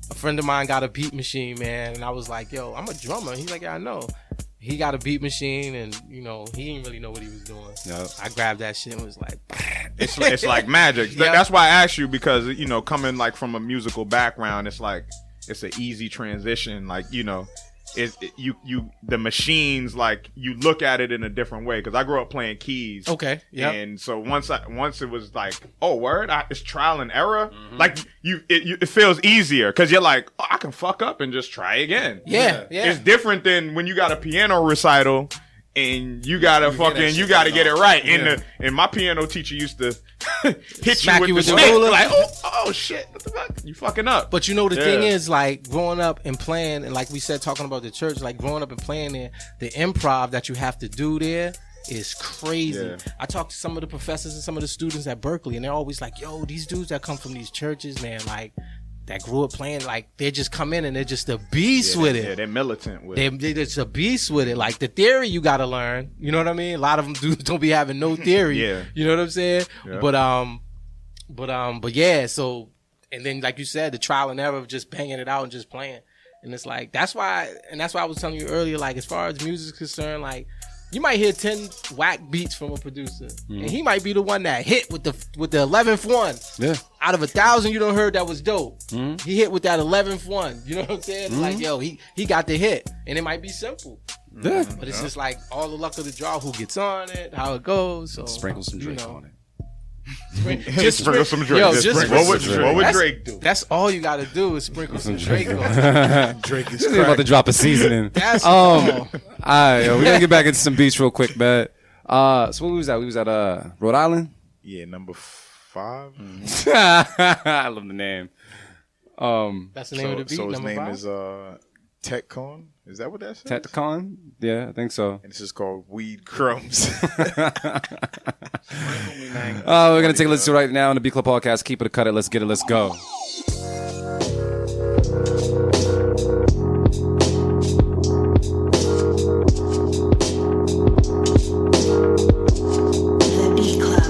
a friend of mine got a beat machine, man, and I was like, yo, I'm a drummer. He's like, yeah, I know. He got a beat machine, and you know, he didn't really know what he was doing. Yep. I grabbed that shit and was like, it's like magic. That's why I asked you, because you know, coming like from a musical background, it's like it's an easy transition. Like, you know, the machines, like you look at it in a different way. Because I grew up playing keys. Okay. Yeah. And so once it was like, oh word, it's trial and error. Mm-hmm. Like it feels easier because you're like, oh, I can fuck up and just try again. Yeah. It's different than when you got a piano recital and you gotta get it right. Yeah. And my piano teacher used to hit you with the snake. Like, oh shit, what the fuck? You fucking up. But you know the thing is, like, growing up and playing, and like we said, talking about the church, like growing up and playing there, the improv that you have to do there is crazy. Yeah. I talked to some of the professors and some of the students at Berkeley, and they're always like, yo, these dudes that come from these churches, man, like, that grew up playing, like, they just come in and they're just a beast with it. Yeah, they're militant with it. They're just a beast with it. Like, the theory you got to learn. You know what I mean? A lot of them dudes don't be having no theory. Yeah. You know what I'm saying? Yeah. But yeah, so, and then, like you said, the trial and error of just banging it out and just playing. And it's like, that's why I was telling you earlier, like, as far as music is concerned, like, you might hear 10 whack beats from a producer, and he might be the one that hit with the 11th one. Yeah. Out of 1,000 you don't heard that was dope. He hit with that 11th one. You know what I'm saying? Like, yo, he got the hit, and it might be simple. Yeah. But it's just like all the luck of the draw, who gets on it, how it goes. So sprinkle some Drake on it. Just sprinkle some Drake. What would Drake do? That's all you got to do is sprinkle some Drake on it. Drake is about to drop a seasoning. That's all right, we're gonna get back into some beats real quick, man. So what was that? We was at Rhode Island. Yeah, number 5. I love the name. That's the name of the beat. So his number name 5? is TechCon. Is that what that says? TechCon? Yeah, I think so. And this is called Weed Crumbs. We're gonna take a listen to right now on the B Club Podcast. Keep it or cut it. Let's get it. Let's go. The Beat Club.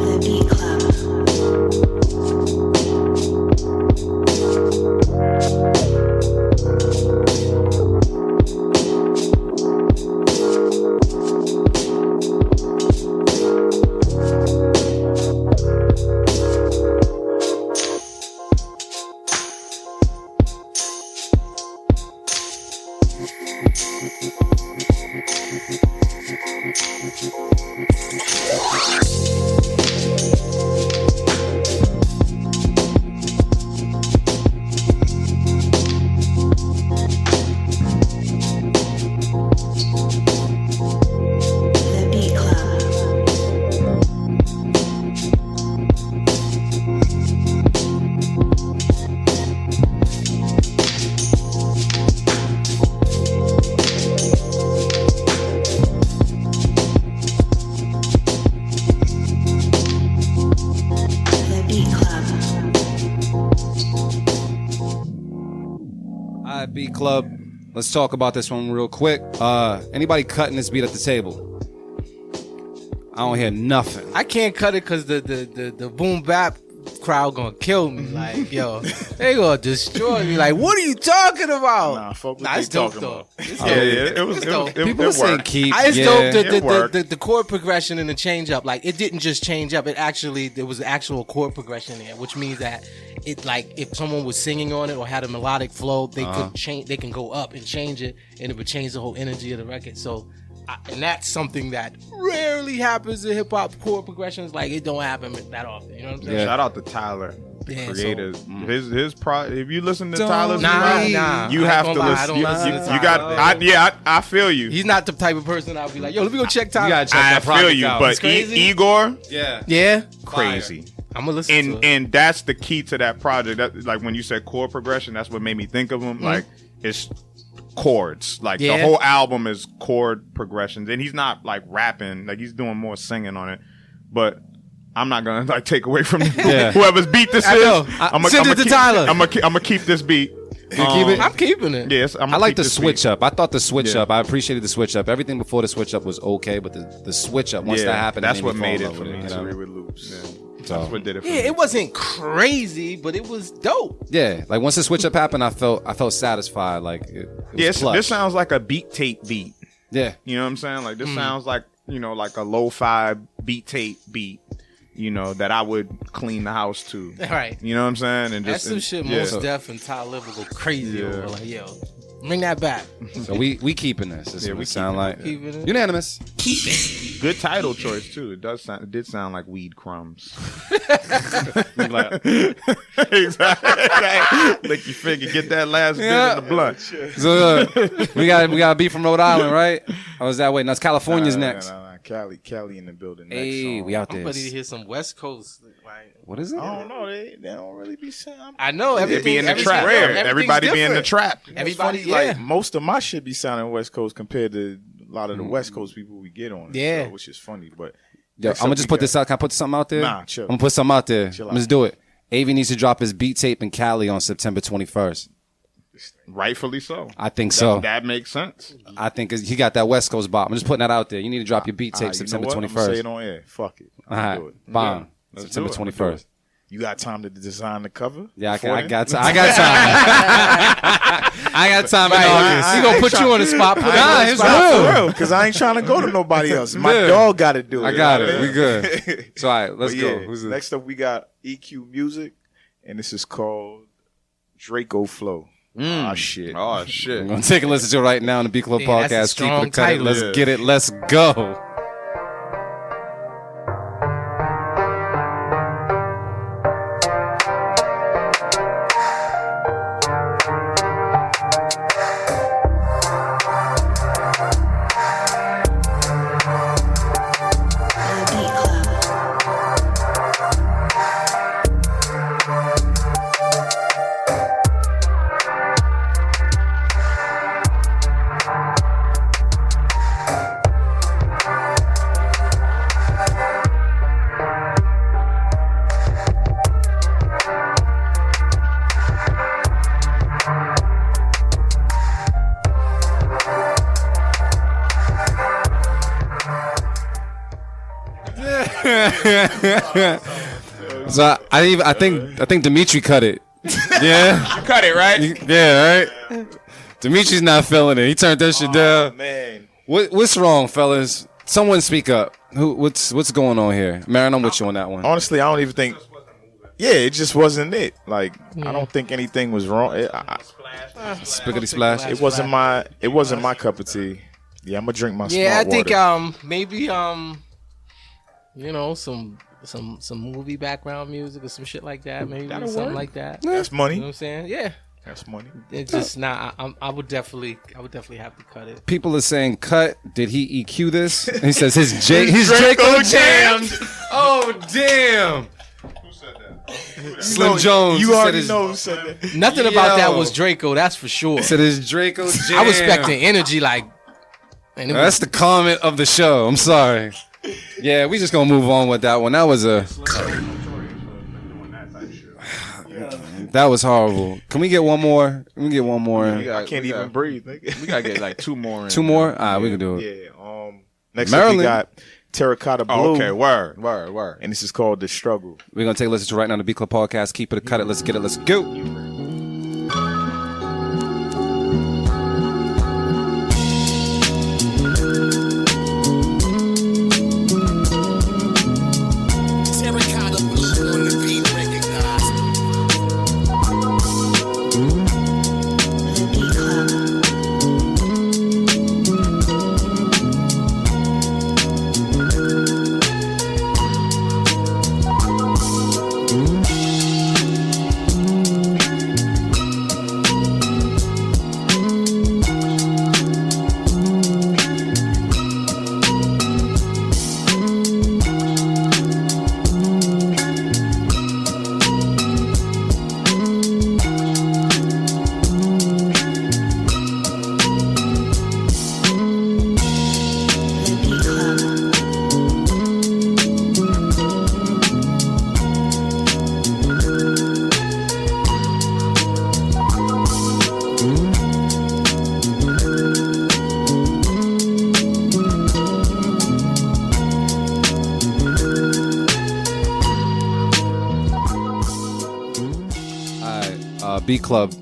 The Beat Club. The Beat Club. The Beat Club. All right, B Club. Let's talk about this one real quick. Anybody cutting this beat at the table? I don't hear nothing. I can't cut it because the boom bap crowd gonna kill me. Like, yo, they gonna destroy me. Like, what are you talking about? Nah, fuck what it's they dope talking though. about. It's Yeah, dope. it was dope. People are saying keep. It's yeah. dope. It worked. The chord progression and the change up, like, it didn't just change up. It actually, there was actual chord progression there, which means that it, like, if someone was singing on it or had a melodic flow, they could change. They can go up and change it, and it would change the whole energy of the record. So, and that's something that rarely happens in hip hop. Chord progressions, like, it don't happen that often. You know what I'm saying? Yeah. Shout out to Tyler, the Yeah, creator. so- His if you listen to Don't Tyler's Nah, music, nah. you I have ain't to gonna lie, I listen. don't You, listen you, to you Tyler. got. I feel you. He's not the type of person I'll be like, yo, let me go check Tyler. You gotta check I that feel project you. out. But It's crazy. Igor, Yeah. Yeah, crazy. I'm gonna listen to it. And that's the key to that project. That, like when you said chord progression, that's what made me think of him. Like it's chords. Like Yeah. the whole album is chord progressions, and he's not like rapping. Like he's doing more singing on it. But I'm not gonna like take away from whoever's beat this I is. know. Send it to Tyler. I'm gonna keep this beat. keep it? I'm keeping it. Yes, I like the this switch beat. up. I thought the switch Yeah. up. I appreciated the switch up. Everything before the switch up was okay, but the switch up once that happened, that's it what me made fall it in for love me. with it, you know? Three with loops. Yeah. So- That's what did it for Yeah, me. it wasn't crazy, but it was dope. Yeah, like once the switch up happened, I felt satisfied. Like it was Yes, plush. this sounds like a beat tape beat. Yeah, You know what I'm saying? Like this sounds like, you know, like a lo-fi beat tape beat, you know, that I would clean the house to. Right. You know what I'm saying? And That's just some shit yeah. Most Def and Ty Liver go crazy Yeah. over. Like, yo, Bring that back. So we keeping this. This is what it sound like. Unanimous. Good title choice too. It did sound like weed crumbs. Exactly. Lick your finger, get that last bit in the blunt. So we got a beat from Rhode Island, right? Or was that way? No, it's California's next. Cali in the building. Hey, we out there. I'm ready to hear some West Coast. What is it? I don't know. They don't really be saying. I know They be in the trap. Everybody be in the trap. Everybody, like most of my shit be sounding West Coast compared to a lot of the West Coast people we get on. Yeah, show, which is funny. But I'm gonna just put this out. Can I put something out there? Nah, chill. I'm gonna put something out there. Chill Let's do it. Avi needs to drop his beat tape in Cali on September 21st. Rightfully so. I think so. That makes sense. I think he got that West Coast bop. I'm just putting that out there. You need to drop your beat tape September 21st. I'm gonna say it on air. Fuck it. All right, do it. bomb. Yeah. September 21st. You got time to design the cover? Yeah, I got time. I got time in August. He gonna put you on the spot. It's real. Because I ain't trying to go to nobody else. My dog got to do it. I got it. We good. So, all right, let's go. Who's next up, we got EQ Music, and this is called Draco Flow. Oh, shit. Oh, shit. I'm going to take a listen to it right now on the B Club That's a Podcast. strong Keep it cut. title. Let's get it. Let's go. So I think Dimitri cut it. Yeah, You cut it, right? yeah, right. Dimitri's not feeling it. He turned that shit down. Man. What's wrong, fellas? Someone speak up. What's going on here? Marin, I'm with you on that one. Honestly, I don't even think. Yeah, it just wasn't it. Like, I don't think anything was wrong. Spiggity splash. It wasn't my cup of tea. Yeah, I'm gonna drink my. Yeah, I Smart think water. maybe some movie background music or some shit like that. Maybe That'll something work. like that. That's money. You know what I'm saying? Yeah. That's money. It's just not. I would definitely have to cut it. People are saying, "Cut." Did he EQ this? And he says his Draco jammed. Oh damn! Who said that? Slim Jones. You he said already his, know who said that. Nothing about that was Draco. That's for sure. He said his Draco jam. I was expecting energy like. And it was, That's the comment of the show. I'm sorry. Yeah, we just gonna move on with that one. That was that was horrible. Can we get one more? I can't even breathe. Nigga. We gotta get like two more. In. Two more? All right, we can do it. Yeah. Next up Maryland. we got Terracotta Blue. Oh, okay, word. And this is called The Struggle. We're gonna take a listen to right now the B Club Podcast. Keep it, cut it. Let's get it. Let's go. Terracotta blue on the beat, recognize. The Beat Club. The Beat Club. All right, B Club.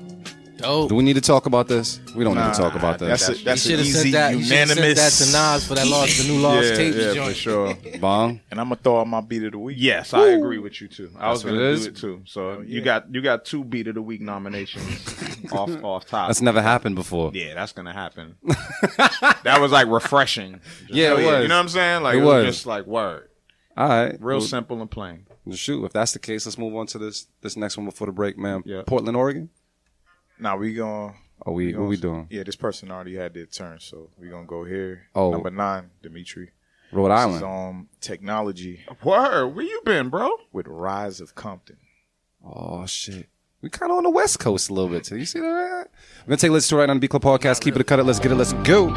dope. Do we need to talk about this? We don't need to talk about this. That's You an should have easy, sent that. You should have sent unanimous. that to Nas for that the new Lost Tapes yeah, joint. for sure. Bong. And I'm gonna throw out my beat of the week. Yes, I agree with you too. I was what gonna it do is? it too. So you got 2 beat of the week nominations off top. That's never happened before. Yeah, that's gonna happen. That was like refreshing. Yeah, it was. You know what I'm saying? Like It it was was. just like word. All right. Real Well, simple and plain. shoot, if that's the case, let's move on to this next one before the break, man. Yeah. Portland, Oregon? Now we gonna. What we doing? Yeah, this person already had their turn, so we gonna go here. Oh. Number 9, Dimitri. Rhode This Island. is technology Word, where you been, bro? with Rise of Compton. Oh, shit. We kind of on the West Coast a little bit, too. You see that? We're going to take a listen to it right on the Beat Club Podcast. Keep it a cut it. Let's get it. Let's go.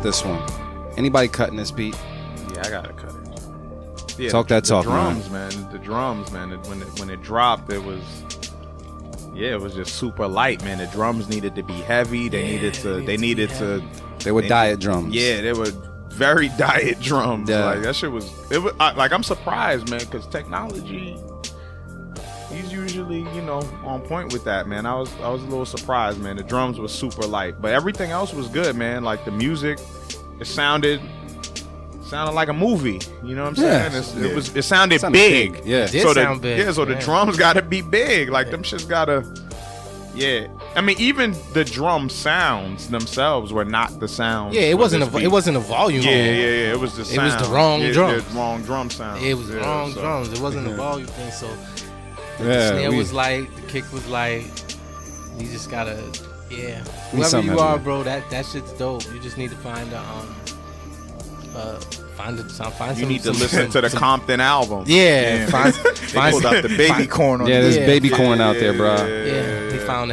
This one. Anybody cutting this beat? Yeah, I gotta cut it. Yeah, Talk that talk, the drums, man. The drums, man. When it dropped, it was just super light, man. The drums needed to be heavy. They needed to. They were diet drums. Yeah, they were very diet drums. Yeah. Like that shit was. It was like I'm surprised, man, because technology. He's usually, on point with that, man. I was a little surprised, man. The drums were super light, but everything else was good, man. Like the music, it sounded like a movie. You know what I'm saying? It sounded big. Yeah, it did sound big. Yeah, so the drums gotta be big. Like them shits gotta. Yeah, I mean, even the drum sounds themselves were not the sound. Yeah, it wasn't a volume. Yeah. It was the sound. It was the wrong drums. The wrong drum sound. It was the wrong drums. It wasn't a volume thing. So the Yeah, snare was light, the kick was light. You just gotta, whoever something you are, heavy. bro, that shit's dope. You just need to find You need to listen to the Compton album. Yeah, find Pulled out the baby corn on Yeah, there's Yeah. baby corn out there, bro. he found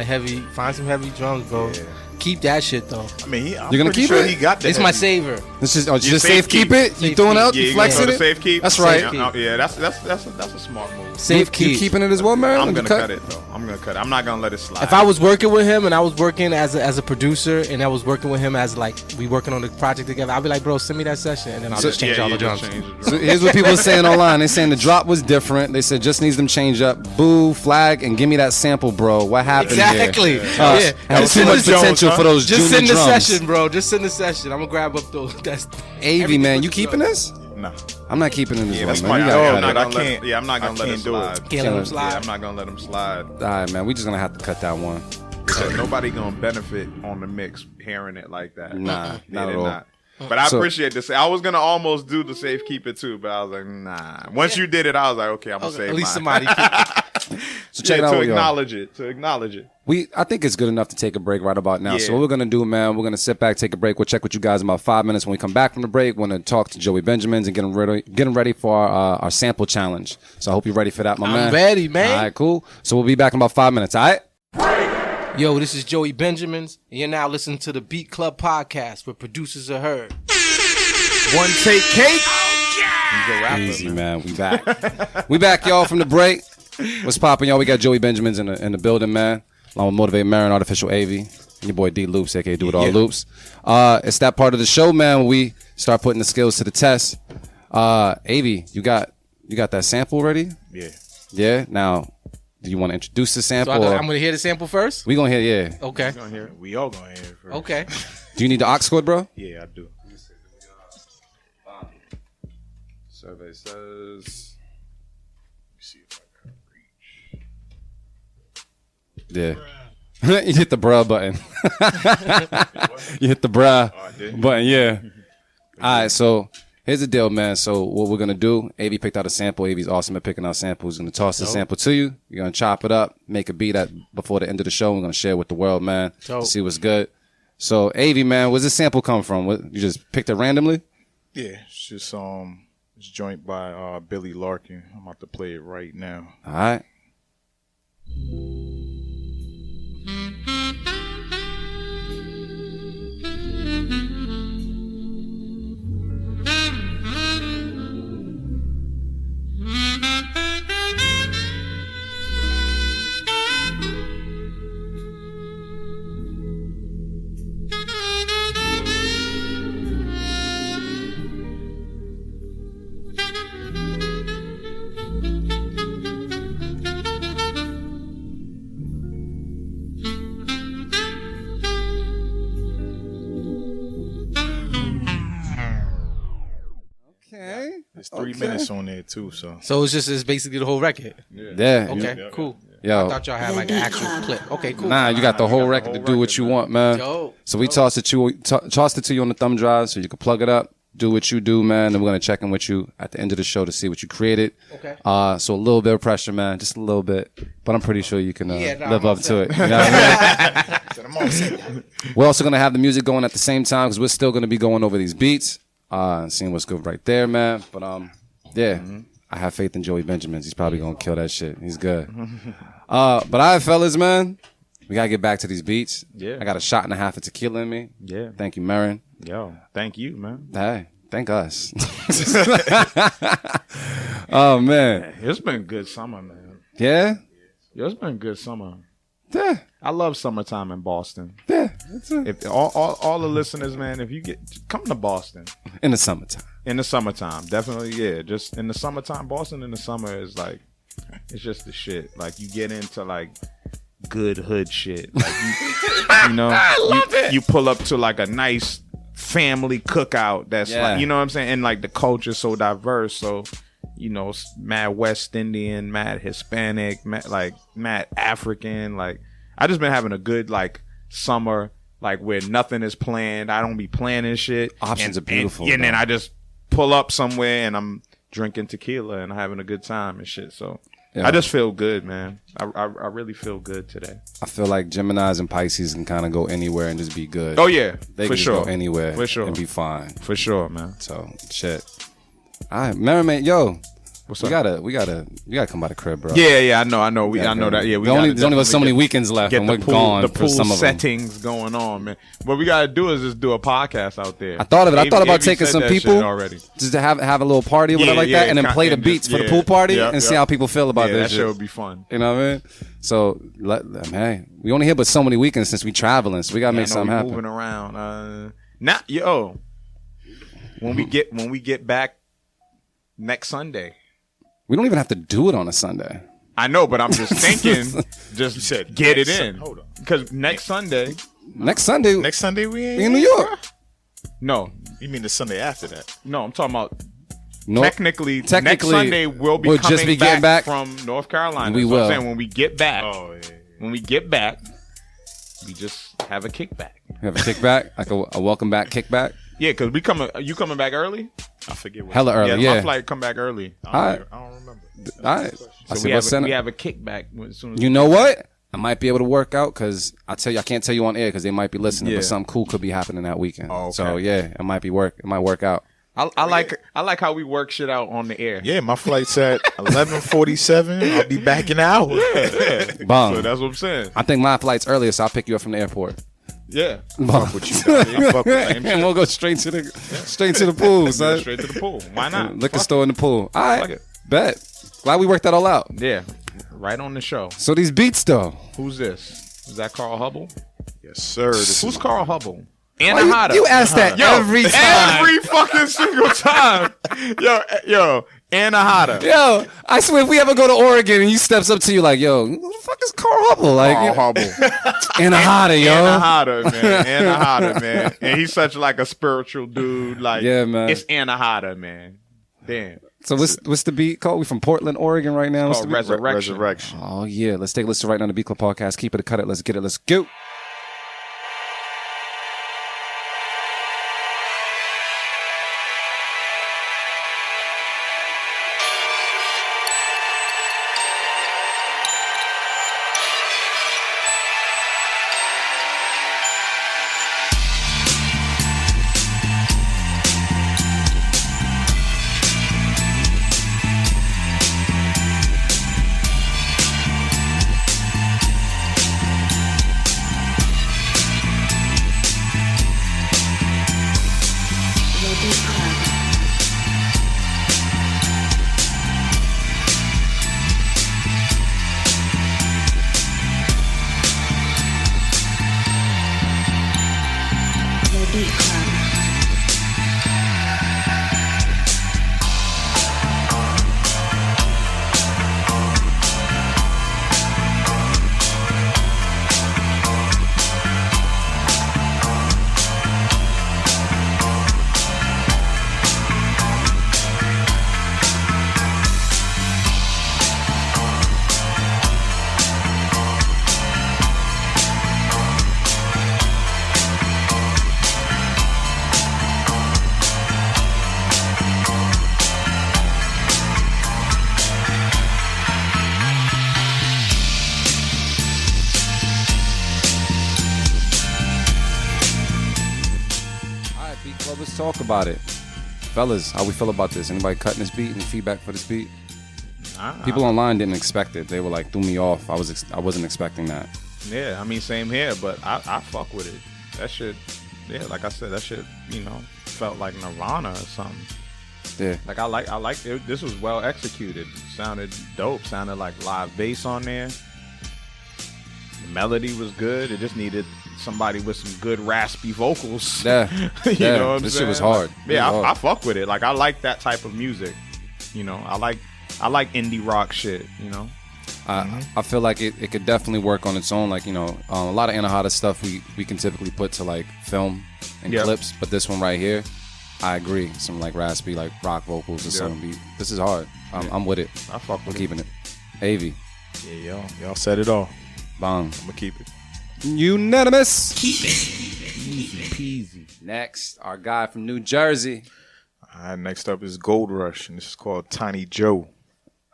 find some heavy drums, bro. Yeah. Keep that shit though. I mean, I'm You're gonna pretty keep sure it? He got that. It's my saver. This is You just safe keep it. You Safe throwing keep. out, Yeah, you you gonna flexing go to it. safe keep? That's right. Safe keep. Yeah, that's a smart move. Safe You keep. keeping it as well, man. I'm gonna cut it though. I'm gonna cut it. I'm not gonna let it slide. If I was working with him and I was working as a producer and I was working with him as like we working on the project together, I'd be like, bro, send me that session and then I'll just change all the drums. So here's what people are saying online. They're saying the drop was different. They said just needs them change up. Boo, flag, and give me that sample, bro. What happened Exactly. here? Yeah. That was too much potential for those Just junior send the drums. session, bro. Just send the session. I'm gonna grab up those. That's AV, man, with you the keeping drums. this? Nah. I'm not keeping it in this Yeah, one, that's man. my You dog, gotta but cut it. I I'm can't- not gonna I let it can't do it. slide. Can't let him slide. Yeah, I'm not gonna let him slide. All right, man. We just gonna have to cut that one. So nobody gonna benefit on the mix hearing it like that. Nah, Yeah, not at they're all. not. But I So- appreciate this. I was gonna almost do the safe keep it too, but I was like, nah. Once you did it, I was like, okay, I'm gonna save At least mine. somebody. So check it out, to y'all. acknowledge it. To acknowledge it. I think it's good enough to take a break right about now. So Yeah. what we're gonna do, man, we're gonna sit back, take a break. We'll check with you guys in about 5 minutes. When we come back from the break, we're gonna talk to Joey Benjmains and get him ready for our sample challenge. So I hope you're ready for that, my man. I'm ready, man. All right, cool. So we'll be back in about 5 minutes. All right. Yo, this is Joey Benjamins, and you're now listening to the Beat Club podcast, where producers are heard. One take cake. He's a rapper. Easy, man. We back. We back, y'all, from the break. What's poppin', y'all? We got Joey Benjmains in the building, man. Along with Motivate Marin, Artificial AV, and your boy D Loops, aka Do It All Loops. It's that part of the show, man, where we start putting the skills to the test. AV, you got that sample ready? Yeah. Yeah. Now, do you want to introduce the sample? So I'm gonna hear the sample first. We gonna hear, yeah. Okay. We all gonna hear it first. Okay. Do you need the aux cord, bro? Yeah, I do. Survey says. See if I can reach. Yeah. You hit the bruh button. You hit the bruh button, yeah. All right, so here's the deal, man. So what we're going to do, AV picked out a sample. AV's awesome at picking out samples. He's going to toss the sample to you. You're going to chop it up, make a beat before the end of the show. We're going to share it with the world, man, to see what's good. So, AV, man, where's this sample come from? You just picked it randomly? Yeah, it's just it's joint by Billy Larkin. I'm about to play it right now. All right. There's 3 minutes on there too, so it's basically the whole record. Yeah. Okay, cool. Yo. I thought y'all had like an actual clip. Okay, cool. Nah, you got the whole record to do what you want, man. So we tossed it to you on the thumb drive so you can plug it up, do what you do, man, and we're going to check in with you at the end of the show to see what you created. Okay. So a little bit of pressure, man, just a little bit, but I'm pretty sure you can live up to it. You know what I mean? We're also going to have the music going at the same time because we're still going to be going over these beats. Seeing what's good right there, man. But yeah, I have faith in Joey Benjmains. He's probably gonna kill that shit. He's good. But all right, fellas, man, we gotta get back to these beats. Yeah, I got a shot and a half of tequila in me. Yeah, thank you, Marin. Yo, thank you, man. Hey, thank us. Oh man, it's been a good summer, man. Yeah, it's been a good summer. Yeah, I love summertime in Boston. Yeah, if all the listeners, man, if you come to Boston in the summertime. In the summertime, definitely, yeah. Just in the summertime, Boston in the summer is like, it's just the shit. Like you get into like good hood shit. Like you know, you pull up to like a nice family cookout. That's like, you know what I'm saying, and like the culture's so diverse. So you know, mad West Indian, mad Hispanic, mad African. Like, I just been having a good like summer, like where nothing is planned. I don't be planning shit. Options are beautiful. And then I just pull up somewhere and I'm drinking tequila and having a good time and shit. So I just feel good, man. I really feel good today. I feel like Geminis and Pisces can kind of go anywhere and just be good. Oh yeah, they for can sure. Just go anywhere, for sure, and be fine. For sure, man. So shit. All right, Merriman, yo. What's up? You gotta come by the crib, bro. Yeah, I know. I know that. Yeah, there's only so many weekends left, and we're gone the for pool some of them. settings going on, man. What we gotta do is just do a podcast out there. I thought of it. I thought about taking some people already, just to have a little party or whatever like that, and then play the beats for the pool party and see how people feel about this. That shit would be fun. You know what I mean? So, hey, we only here but so many weekends since we traveling, so we gotta make something happen. Moving around. When we get back next Sunday. We don't even have to do it on a Sunday. I know, but I'm just thinking, get it in. Hold on. Because next Sunday we ain't in New York. No. You mean the Sunday after that? No, I'm talking about technically next Sunday we'll just be coming back from North Carolina. We will. I'm saying when we get back, we just have a kickback. We have a kickback, like a welcome back kickback. Yeah, because you coming back early? I forget what. Hella early, yeah. My flight come back early. I don't remember. All right. So we have a kickback as soon as you know what? I might be able to work out because I can't tell you on air because they might be listening, but something cool could be happening that weekend. Oh, okay. So yeah, it might work out. I like how we work shit out on the air. Yeah, my flight's at 11:47. I'll be back in an hour. Yeah. Bomb. So that's what I'm saying. I think my flight's earlier, so I'll pick you up from the airport. Yeah. Fuck with you, fuck with and we'll go straight to the pool, son. Straight to the pool. Why not? Liquor store in the pool. All right. Bet. Glad we worked that all out. Yeah. right on the show. So these beats though. Who's this? Is that Carl Hubble? Yes, sir. Who's Carl Hubble? Anahata. You ask that every time. Every fucking single time. Yo, Anahata. Yo, I swear if we ever go to Oregon and he steps up to you like, yo, who the fuck is Carl Hubble? Like, Carl Hubble. Anahata, yo. Anahata, man. And he's such like a spiritual dude. Like, yeah, man. It's Anahata, man. Damn. So what's the beat called? We from Portland, Oregon right now. It's called Resurrection. Oh, yeah. Let's take a listen right now to the Beat Club Podcast. Keep it, cut it. Let's get it. Let's go. Let's talk about it. Fellas, how we feel about this? Anybody cutting this beat? Any feedback for this beat? People online didn't expect it. They were like, threw me off. I wasn't expecting that. Yeah, I mean, same here, but I fuck with it. That shit, yeah, like I said, that shit, felt like Nirvana or something. Yeah. Like I like it. This was well executed. Sounded dope. Sounded like live bass on there. The melody was good. It just needed somebody with some good raspy vocals. Yeah. you know what I'm this saying? Shit was hard. I fuck with it. Like I like that type of music. I like indie rock shit, I feel like it could definitely work on its own. Like, a lot of Anahata stuff we can typically put to like film and clips, but this one right here, I agree. Some like raspy, like rock vocals or something. This is hard. I'm with it. I fuck with I'm keeping it. AV. Yeah, y'all said it all. Bong. I'm gonna keep it. Unanimous. Keep it. Easy peasy. Next, our guy from New Jersey. All right, next up is Gold Rush, and this is called Tiny Joe.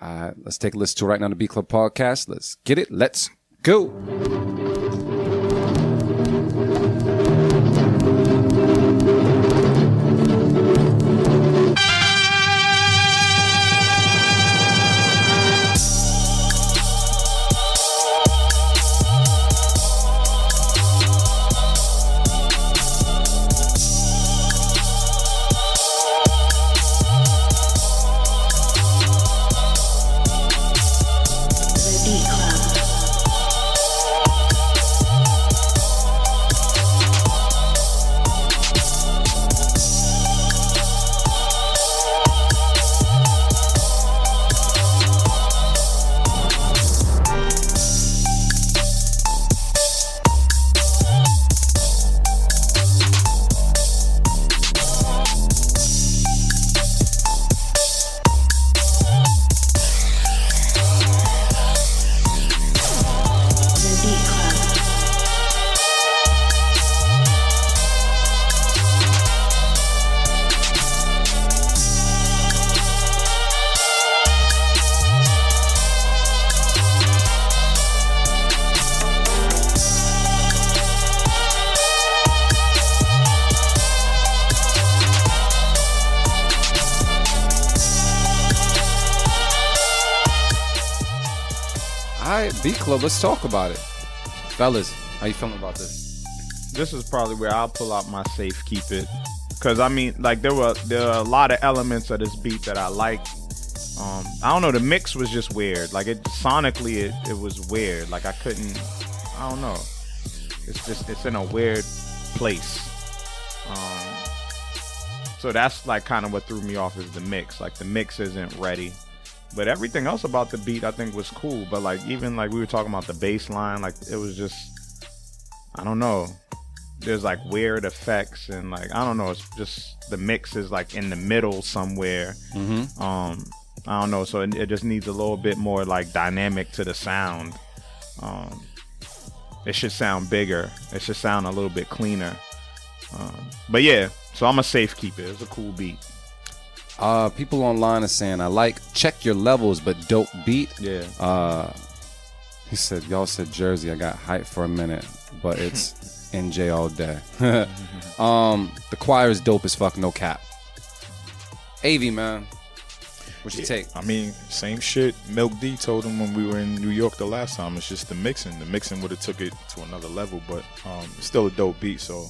All right, let's take a listen to it right now, the Beat Club Podcast. Let's get it. Let's go. Beat Club, let's talk about it. Fellas, how you feeling about this? This is probably where I'll pull out my safe keep it. Because, I mean, like, there are a lot of elements of this beat that I like. I don't know. The mix was just weird. Like it sonically, it was weird. Like I couldn't. I don't know. It's in a weird place. So that's like kind of what threw me off is the mix. Like the mix isn't ready. But everything else about the beat I think was cool. But like even like we were talking about the bass line, like it was just, I don't know. There's like weird effects and like I don't know. It's just the mix is like in the middle somewhere. I don't know. So it just needs a little bit more like dynamic to the sound. It should sound bigger. It should sound a little bit cleaner. But yeah, so I'm a safe keep it. It's a cool beat. People online are saying I like check your levels, but dope beat. Yeah. He said y'all said Jersey. I got hyped for a minute, but it's NJ all day. The choir is dope as fuck. No cap. AV man, what you take? I mean, same shit. Milk D told him when we were in New York the last time. It's just the mixing. The mixing would have took it to another level, but it's still a dope beat. So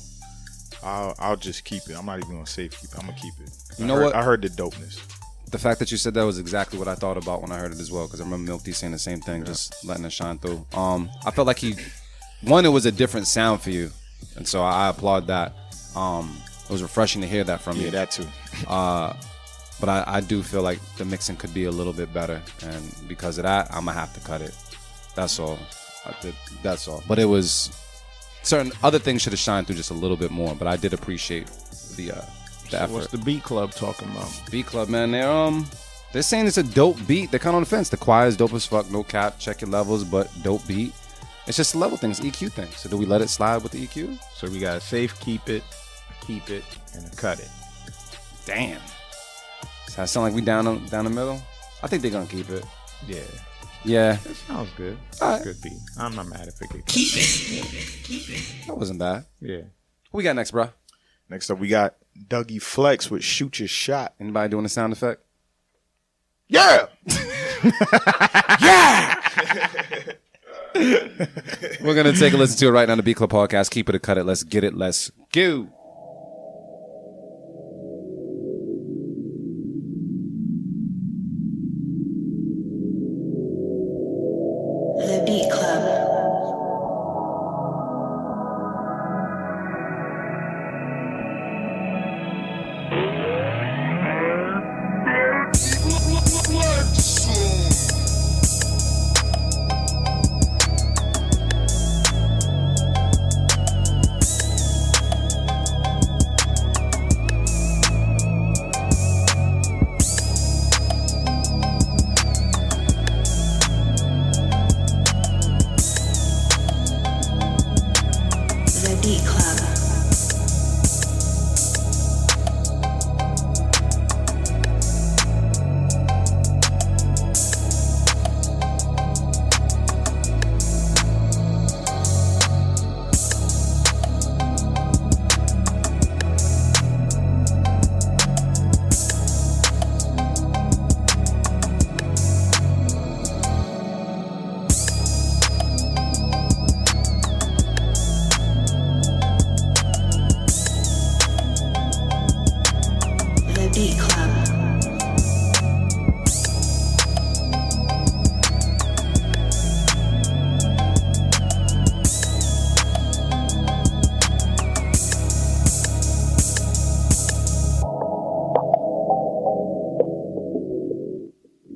I'll just keep it. I'm not even gonna say keep it. I'm gonna keep it. You know what? I heard the dopeness. The fact that you said that was exactly what I thought about when I heard it as well. Because I remember Milk D saying the same thing, just letting it shine through. I felt like it was a different sound for you, and so I applaud that. It was refreshing to hear that from you. Yeah, that too. But I do feel like the mixing could be a little bit better, and because of that, I'm gonna have to cut it. That's all. That's all. But it was certain other things should have shined through just a little bit more. But I did appreciate the effort. What's the beat club talking about? Beat club, man. They're saying it's a dope beat. They're kind of on the fence. The choir is dope as fuck. No cap. Check your levels, but dope beat. It's just a level thing. It's an EQ thing. So do we let it slide with the EQ? So we got a safe keep it, and a cut it. Damn. Does that sound like we down the middle? I think they're gonna keep it. Yeah. It sounds good. All right. Good beat. I'm not mad if it could Keep it. That wasn't bad. Yeah. What we got next, bro? Next up, we got Dougie Flex with Shoot Your Shot. Anybody doing a sound effect? Yeah! Yeah! We're going to take a listen to it right now on the Beat Club Podcast. Keep it or cut it. Let's get it. Let's go. The Beat Club. The Beat Club. The Beat Club.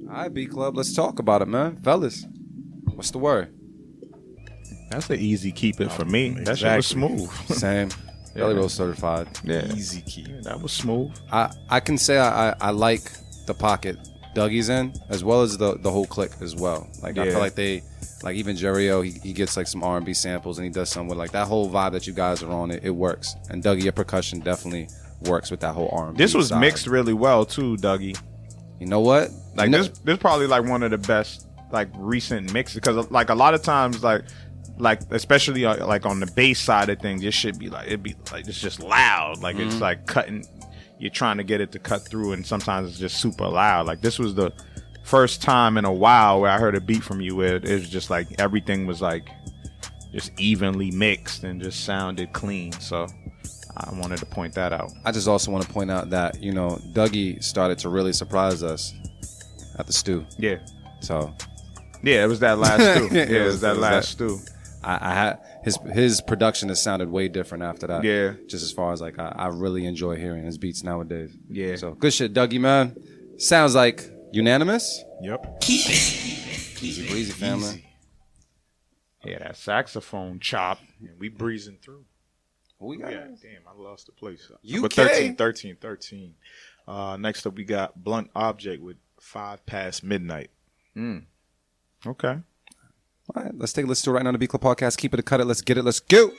All right, Beat Club. Let's talk about it, man. Fellas, what's the word? That's an easy keep it for me. That shit was smooth. Same. Belly Roll certified. Yeah. Easy key. That was smooth. I can say I like the pocket Dougie's in, as well as the whole click as well. Like I Yeah. feel like they, like even Jerrio, he gets like some R&B samples and he does some with like that whole vibe that you guys are on. It works. And Dougie, your percussion definitely works with that whole R&B. This was side. mixed really well too, Dougie. You know what? Like this probably like one of the best like recent mixes because like a lot of times like especially like on the bass side of things, it should be like it's just loud. Like it's like cutting. You're trying to get it to cut through, and sometimes it's just super loud. Like this was the first time in a while where I heard a beat from you where it was just like everything was like just evenly mixed and just sounded clean. So I wanted to point that out. I just also want to point out that, you know, Dougie started to really surprise us. at the stew. Yeah. So. Yeah, it was that last stew. Yeah, it was that last stew. I had his production has sounded way different after that. Yeah. Just as far as like I really enjoy hearing his beats nowadays. Yeah. So good shit, Dougie, man. Sounds like unanimous. Yep. Easy breezy, family. Easy. Yeah, that saxophone chop. And we breezing through. Who we got? Yeah, damn, I lost the place. UK. 13. Next up, we got Blunt Object with 5 Past Midnight. Okay. All right, let's take a listen to it right now on the Beat Club Podcast. Keep it, cut it, let's get it, let's go.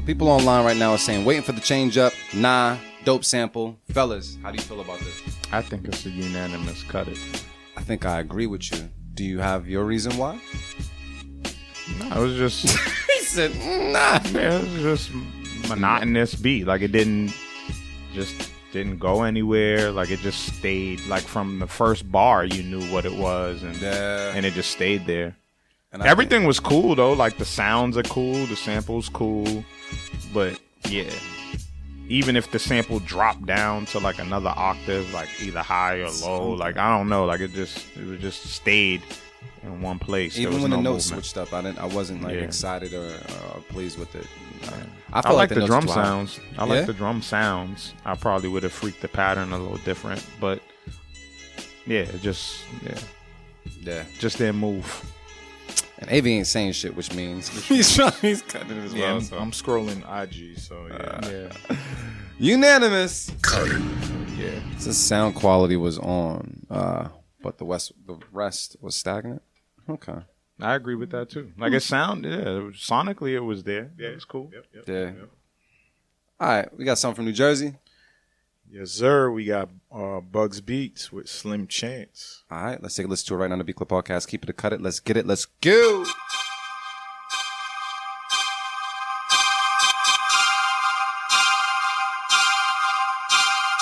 People online right now are saying, waiting for the change up. Nah, dope sample. Fellas, how do you feel about this? I think it's a unanimous cut it. I think I agree with you. Do you have your reason why? No, it was just... He said, nah. Yeah, it was just monotonous beat. Like, it didn't go anywhere. Like, it just stayed. Like, from the first bar, you knew what it was. And it just stayed there. And everything was cool, though. Like, the sounds are cool. The sample's cool. But, yeah. Even if the sample dropped down to, like, another octave, like, either high or low, like, I don't know. Like, it just stayed in one place. Even when the notes switched up, I wasn't, like, excited or pleased with it. I like the drum sounds. I like the drum sounds. I probably would have freaked the pattern a little different. But, yeah, just didn't move. And AV ain't saying shit, which means he's cutting it as well. So. I'm scrolling IG, so yeah. Unanimous. Yeah. The sound quality was on, but the rest was stagnant. Okay. I agree with that too. Like it sounded, sonically it was there. Yeah, it's cool. Yep. All right, we got something from New Jersey. Yes, sir. We got Bugs Beats with Slim Chance. All right, let's take a listen to it right now on the Beat Club Podcast. Keep it, cut it, let's get it, let's go.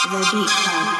The Beat Club.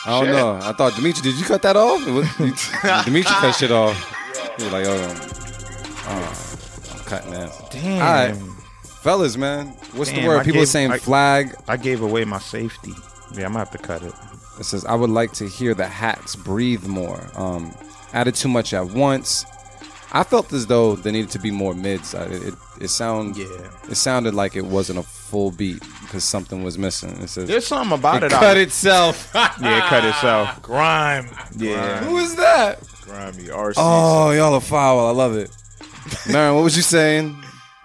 I don't know. I thought, Dimitri, did you cut that off? Dimitri cut shit off. He was like, I'm cutting that. Damn. All right. Fellas, man. What's the word? People are saying flag. I gave away my safety. Yeah, I'm going to have to cut it. It says, I would like to hear the hats breathe more. Added too much at once. I felt as though there needed to be more mids. It it sounded like it wasn't a full beat because something was missing. It says There's something about it. cut itself. Yeah, it cut itself. Grime. Yeah. Who is that? Grimy RC. Oh, y'all are foul. I love it. Marin, what was you saying?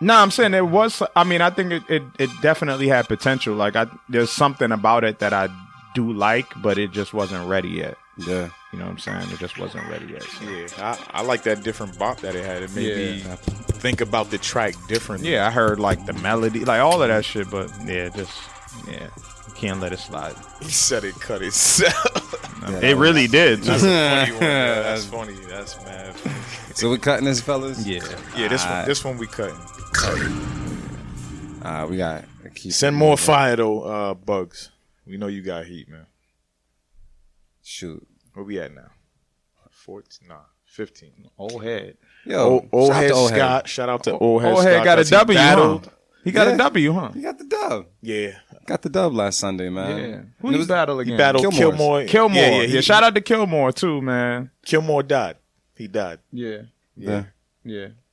No, I'm saying it was. I mean, I think it definitely had potential. Like, there's something about it that I do like, but it just wasn't ready yet. Yeah. You know what I'm saying? It just wasn't ready yet. So. Yeah, I like that different bop that it had. It made me think about the track differently. Yeah, I heard like the melody, like all of that shit, but you can't let it slide. He said it cut itself. It really did. That's a funny one. Yeah, that's funny. That's mad funny. So we cutting this, fellas? Yeah. Yeah, this one we cutting. We got send more fire though, Bugs. We know you got heat, man. Shoot. Where we at now? 14? Nah, 15. Old head. Yo, old head Scott. Shout out to old head Scott. Old head got a W, huh? He got a W, huh? He got the dub. Yeah. Got the dub last Sunday, man. Yeah. Who he battle again? He battled Kilmore. Yeah, shout out to Kilmore too, man. Kilmore died. He died. Yeah.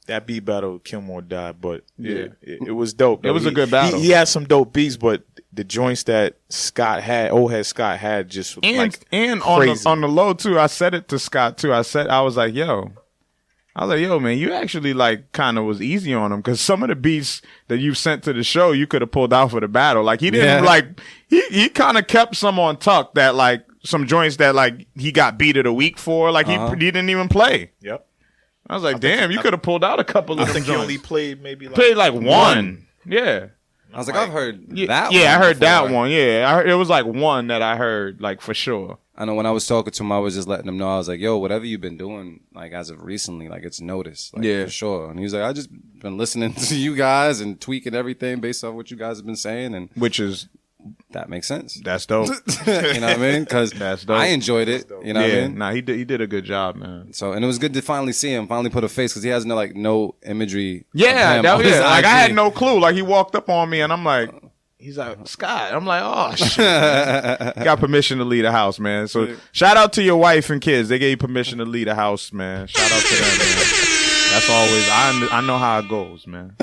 That beat battle, Kilmore died, but it was dope. It was a good battle. He had some dope beats, but the joints that old head Scott had just and crazy. on the low too. I said it to Scott too. I was like, yo, man, you actually like kind of was easy on him because some of the beats that you sent to the show you could have pulled out for the battle. Like he didn't he kind of kept some on tuck that like some joints that like he got beat of the week for. Like he didn't even play. Yep. I was like, damn, you could have pulled out a couple of them. I think he joints. only played maybe one. Yeah. I was like, I've heard that one. Yeah, I heard before. that one. Yeah, it was like one that I heard, like, for sure. I know when I was talking to him, I was just letting him know. I was like, yo, whatever you've been doing, like, as of recently, like, it's noticed. Like, for sure. And he was like, I just been listening to you guys and tweaking everything based off what you guys have been saying. And which is... That makes sense. That's dope. You know what I mean? Because I enjoyed it. You know what I mean? Nah, he did a good job, man. So, and it was good to finally see him, finally put a face, because he has no imagery. Yeah, of him like I had no clue. Like he walked up on me and I'm like, he's like, Scott. I'm like, oh shit. Got permission to leave the house, man. So shout out to your wife and kids. They gave you permission to leave the house, man. Shout out to them, man. That's always I know how it goes, man.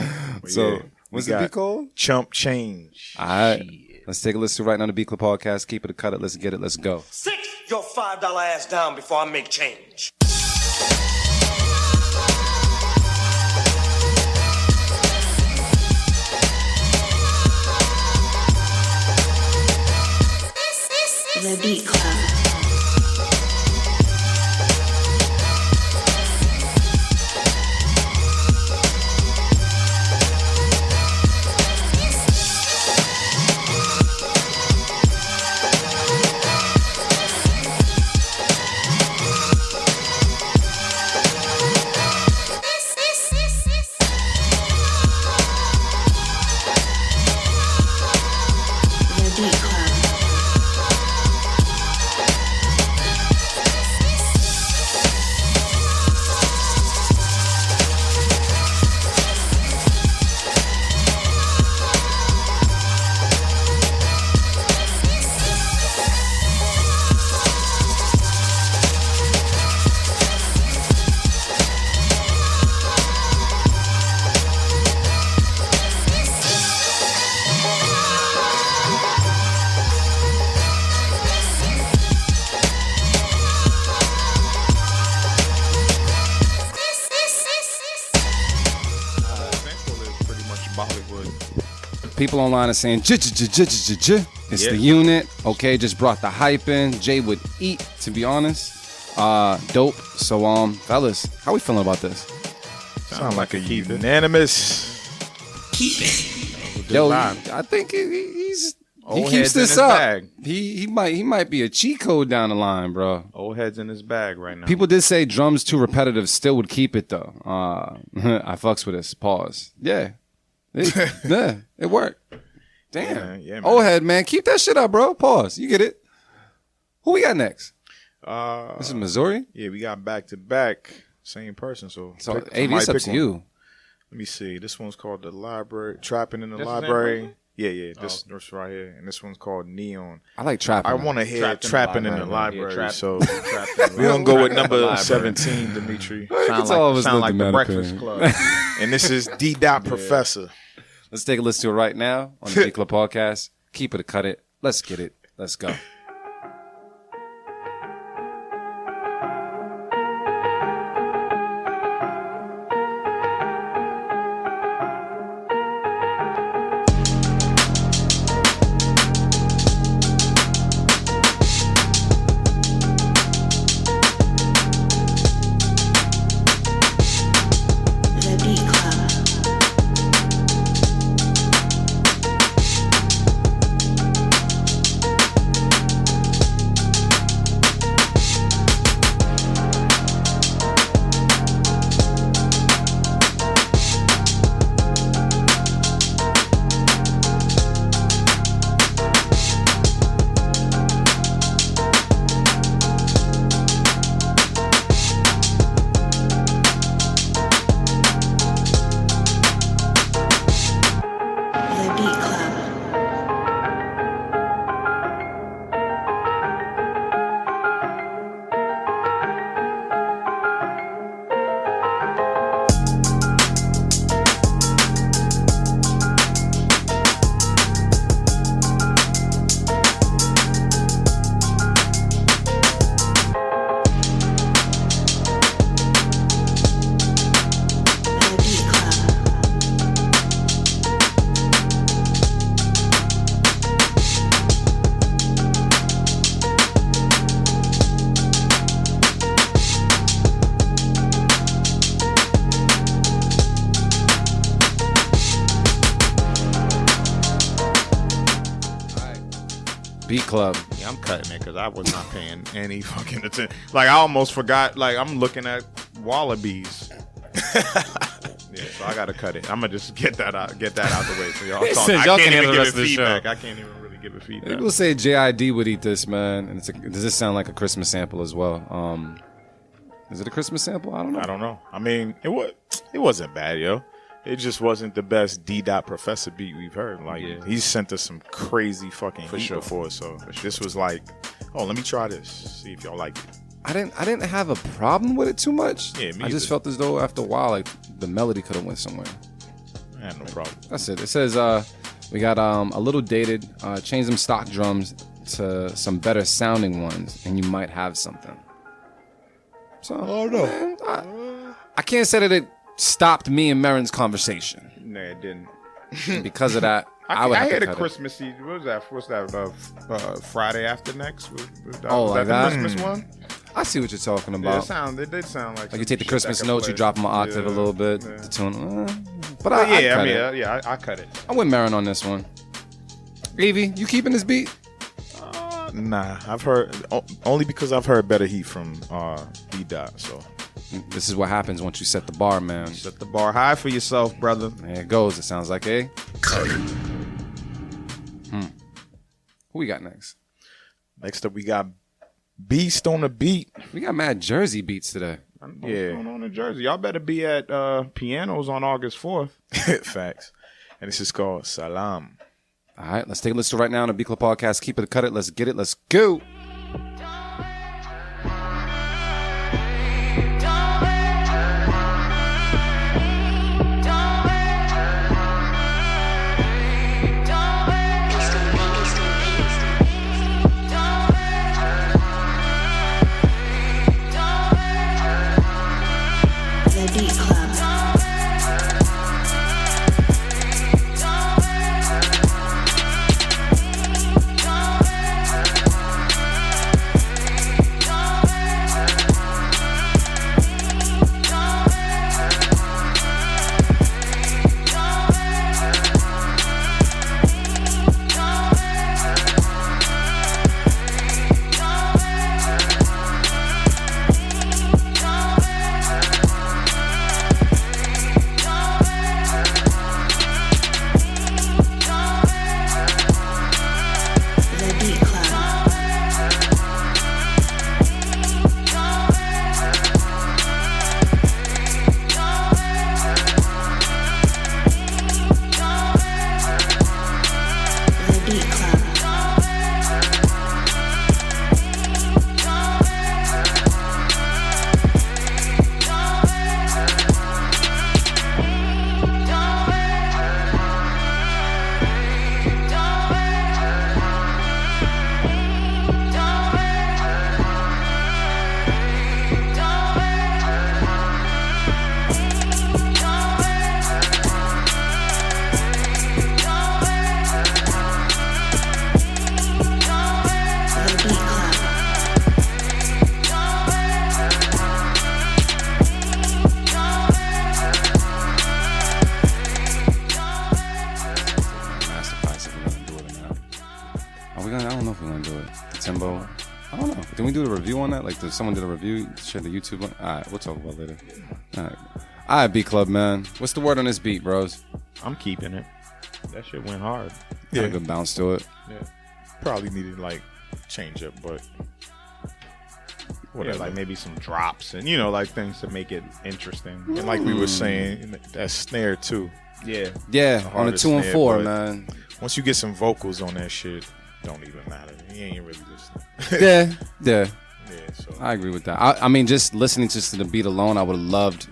So what's the beat called? Chump Change. All right. Let's take a listen to right now on the Beat Club podcast. Keep it or cut it. Let's get it. Let's go. Sit your $5 ass down before I make change. The Beat Club. People online are saying, it's the unit. Okay, just brought the hype in. Jay would eat, to be honest. Dope. So, fellas, how we feeling about this? Sound like a unanimous. Keep it. Yo, I think he keeps this up. He might be a cheat code down the line, bro. Old head's in his bag right now. People did say drums too repetitive. Still would keep it though. I fucks with this. Pause. Yeah. It worked. Damn. Yeah, man. Old head, man. Keep that shit up, bro. Pause. You get it. Who we got next? This is Missouri? Yeah, we got back to back. Same person. So AV, it's up to you. Let me see. This one's called The Library. Trapping in the Library. Yeah. This right here. And this one's called Neon. I like Trapping. I want to hear Trapping in the Library. Yeah, so we're going to go with number 17, Dimitri. Sound like the Breakfast Club. And this is D. Professor. Let's take a listen to it right now on the Beat Club Podcast. Keep it or cut it. Let's get it. Let's go. Beat Club. Yeah, I'm cutting it because I was not paying any fucking attention. Like I almost forgot. Like I'm looking at wallabies. Yeah, so I gotta cut it. I'm gonna just get that out the way. So y'all talk. I can't even give it feedback. I can't even really give it feedback. People say JID would eat this, man. And does this sound like a Christmas sample as well? Is it a Christmas sample? I don't know. I mean, it wasn't bad, yo. It just wasn't the best D. Professor beat we've heard. Like he sent us some crazy fucking heat before, so this was like, oh, let me try this, see if y'all like it. I didn't have a problem with it too much. Yeah, me I just felt as though after a while, like the melody could have went somewhere. I had no problem. That's it. It says we got a little dated. Change them stock drums to some better sounding ones, and you might have something. So I can't say that it stopped me and Marin's conversation. No, it didn't. And because of that, I had a Christmassy. What was that? What's that? Friday after next. Was like that the Christmas one? I see what you're talking about. It did sound like you take the Christmas notes, you drop them an octave a little bit, the tune. But I cut it. I'm with Marin on this one. Evie, you keeping this beat? Nah, I've heard only because I've heard better heat from D. So this is what happens once you set the bar, man. Set the bar high for yourself, brother. There it goes. It sounds like a. Who we got next? Next up, we got Beast on the Beat. We got mad Jersey beats today. What's going on in Jersey? Y'all better be at Pianos on August 4th. Facts. And this is called Salam. All right, let's take a listen right now on the Beat Club Podcast. Keep it, cut it. Let's get it. Let's go. I don't know if we're gonna do it. Timbo. I don't know. Did we do the review on that? Like, someone did a review? Share the YouTube link? All right, we'll talk about it later. All right, Beat Club, man. What's the word on this beat, bros? I'm keeping it. That shit went hard. Yeah, a good bounce to it. Yeah, probably needed like change up, but whatever. Like maybe some drops and like things to make it interesting. And like we were saying, that snare too. Yeah, on the 2 and 4, man. Once you get some vocals on that shit, don't even matter. You ain't really listening. Yeah. So I agree with that. I mean, just listening just to the beat alone, I would have loved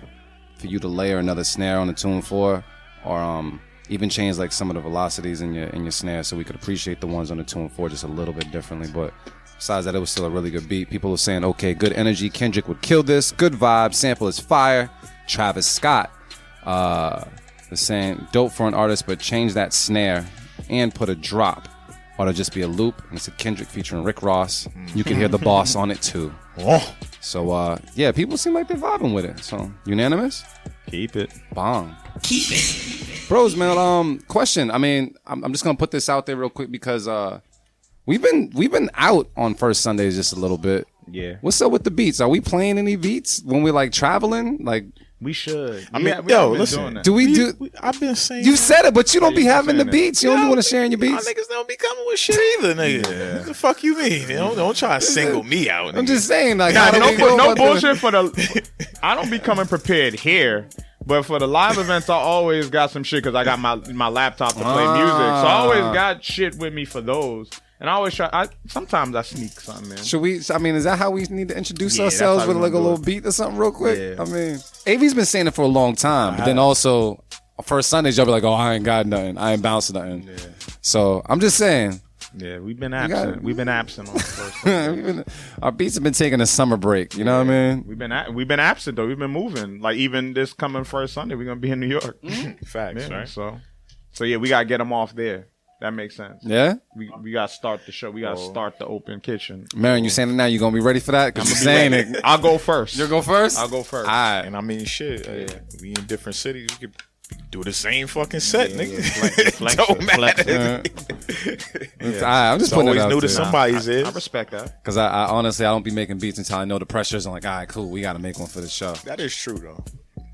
for you to layer another snare on the 2 and 4, or even change like some of the velocities in your snare, so we could appreciate the ones on the 2 and 4 just a little bit differently. But besides that, it was still a really good beat. People were saying, okay, good energy. Kendrick would kill this. Good vibe. Sample is fire. Travis Scott was saying, dope for an artist, but change that snare and put a drop. Or it'll just be a loop. And it's a Kendrick featuring Rick Ross. You can hear the boss on it too. So, yeah, people seem like they're vibing with it. So, unanimous? Keep it. Bong. Keep it. Bros, man, question. I mean, I'm just going to put this out there real quick because we've been out on first Sundays just a little bit. Yeah. What's up with the beats? Are we playing any beats when we're like traveling? Like, we should. I mean, listen. Do we do? I've been saying. You said it, but you don't be having the beats. You don't be want to sharing your beats. My niggas don't be coming with shit either, nigga. What the fuck you mean? Don't try to single me out. Nigga. I'm just saying, like, no bullshit for the. I don't be coming prepared here. But for the live events, I always got some shit because I got my laptop to play music. So I always got shit with me for those. And I always try. Sometimes I sneak something, man. Should we? I mean, is that how we need to introduce ourselves with like a little beat or something, real quick? Yeah. I mean, AV's been saying it for a long time, but then also first Sundays y'all be like, "Oh, I ain't got nothing. I ain't bouncing nothing." Yeah. So I'm just saying. Yeah, we've been absent. We've been absent on the first Sunday. Our beats have been taking a summer break. You know what I mean? We've been absent though. We've been moving. Like even this coming first Sunday, we're gonna be in New York. Facts, right? So yeah, we gotta get them off there. That makes sense. Yeah? We got to start the show. We got to start the open kitchen. Marion, you saying it now? You going to be ready for that? Because you're saying it. I'll go first. You'll go first? I'll go first. All right. And I mean, shit. We in different cities. We could do the same fucking set, nigga. Don't matter. I'm just putting it always out new to there. somebody's I respect that. Because I honestly, I don't be making beats until I know the pressures. I'm like, all right, cool. We got to make one for the show. That is true, though.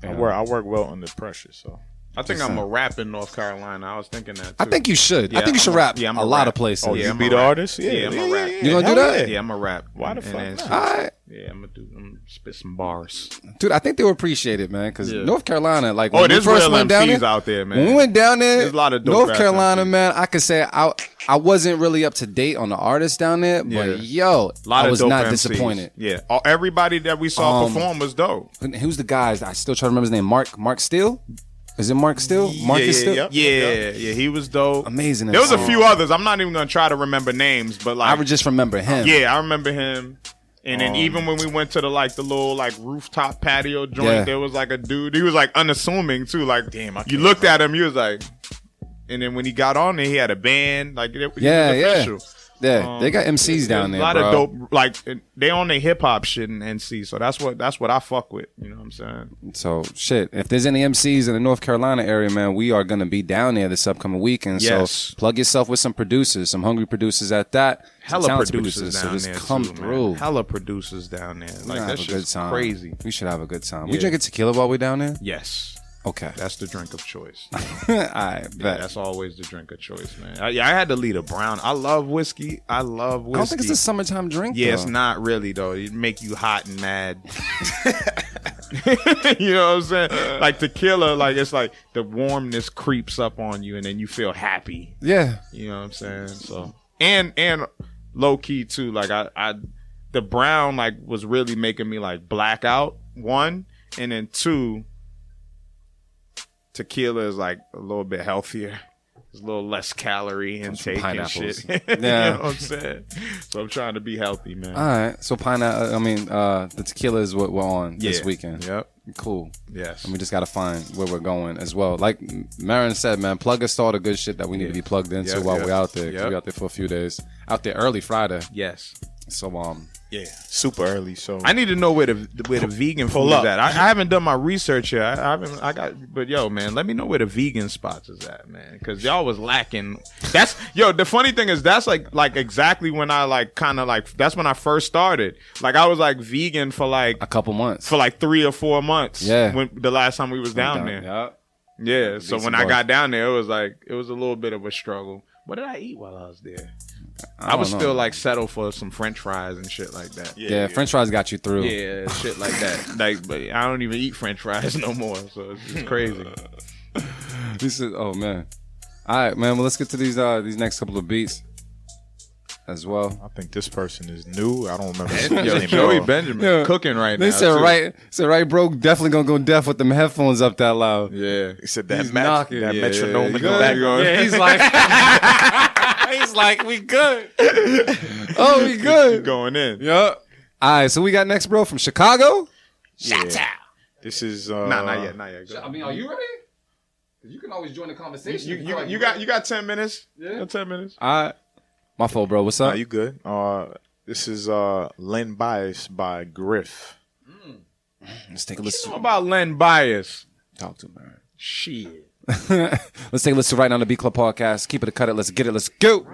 Yeah. I work well under pressure, so. I think I'm a rap in North Carolina. I was thinking that too. I think you should. Yeah, I think you should rap a lot of places. Oh, you be the artist? Yeah, I'm a rap. You gonna do that? Yeah, I'm a rap. Why the fuck not? All right. Yeah, I'm gonna spit some bars. Dude, I think they will appreciate it, man. Because North Carolina, like when we first went down there, out there, man. When we went down there, there's a lot of dope North Carolina, man. I could say I wasn't really up to date on the artists down there, but I was not disappointed. Yeah, everybody that we saw perform was dope. Who's the guys? I still try to remember his name. Mark Steele. Is it Mark Steele? Marcus Steele? Yeah, he was dope. Amazing. There was a few others. I'm not even gonna try to remember names, but like I would just remember him. Yeah, I remember him. And then even when we went to the little rooftop patio joint, there was like a dude. He was like unassuming too. Like, damn, you looked at him, he was like. And then when he got on there, he had a band. Like, he was official. Yeah, they got MCs down there. A lot of dope, like they on their hip hop shit in NC, so that's what I fuck with. You know what I'm saying? So shit, if there's any MCs in the North Carolina area, man, we are gonna be down there this upcoming weekend. Yes. So plug yourself with some producers, some hungry producers at that. Hella producers down there. Come through. Man. Hella producers down there. Like that's just crazy. We should have a good time. We drinking tequila while we're down there? Yes. Okay. That's the drink of choice. I bet. That's always the drink of choice, man. I had to lead a brown. I love whiskey. I don't think it's a summertime drink, Yeah, though. It's not really, though. It make you hot and mad. You know what I'm saying? Like tequila, like it's like the warmness creeps up on you and then you feel happy. Yeah. You know what I'm saying? So and low key too. Like I the brown like was really making me like black out, one, and then two, tequila is like a little bit healthier. It's a little less calorie intake and shit. Yeah. You know what I'm saying? So I'm trying to be healthy, man. All right. So the tequila is what we're on this weekend. Yep. Cool. Yes. And we just got to find where we're going as well. Like Marin said, man, plug us to all the good shit that we need to be plugged into while we're out there. We're out there for a few days. Out there early Friday. Yes. So yeah, super early. So I need to know where the vegan food is at. I haven't done my research yet. But yo, man, let me know where the vegan spots is at, man, because y'all was lacking That's the funny thing is that's like exactly when I like kind of like that's when I first started. Like I was like vegan for like a couple months, for like 3 or 4 months. Yeah, when the last time we was down there. Yeah. So when I got down there, it was a little bit of a struggle. What did I eat while I was there? I was still like settle for some French fries and shit like that. Yeah, French fries got you through. Yeah, shit like that. Like, but I don't even eat French fries no more, so it's crazy. This is man. All right, man. Well, let's get to these next couple of beats as well. I think this person is new. I don't remember his name. Joey Benjmains cooking right now. They said right, bro. Definitely gonna go deaf with them headphones up that loud. Yeah, he said that knocking. That metronome in the background. Yeah, he's like, he's like, we good. Oh, we good. Keep going in. Yup. All right, so we got next, bro, from Chicago. Shout out. This is not yet. Go. I mean, are you ready? You can always join the conversation. You got 10 minutes. Yeah, you got 10 minutes. All right. My fault, bro. What's up? Nah, you good? This is Len Bias by Griff. Let's take a listen. What about Len Bias? Talk to him, man. Shit. Let's take a listen right now on the Beat Club podcast. Keep it a cut it. Let's get it. Let's go.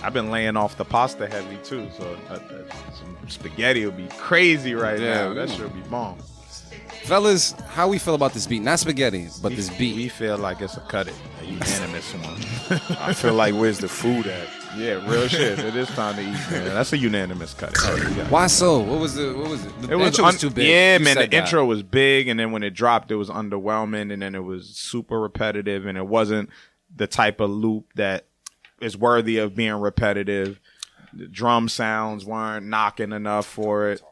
I've been laying off the pasta heavy too, so some spaghetti will be crazy right now. That should be bomb. Fellas, how we feel about this beat? Not spaghetti, but this beat. We feel like it's a cut it, a unanimous one. I feel like where's the food at? Yeah, real shit. It is time to eat, man. That's a unanimous cut. Why so? What was it? The intro was too big. Yeah, man. The intro was big, and then when it dropped, it was underwhelming, and then it was super repetitive, and it wasn't the type of loop that is worthy of being repetitive. The drum sounds weren't knocking enough for it.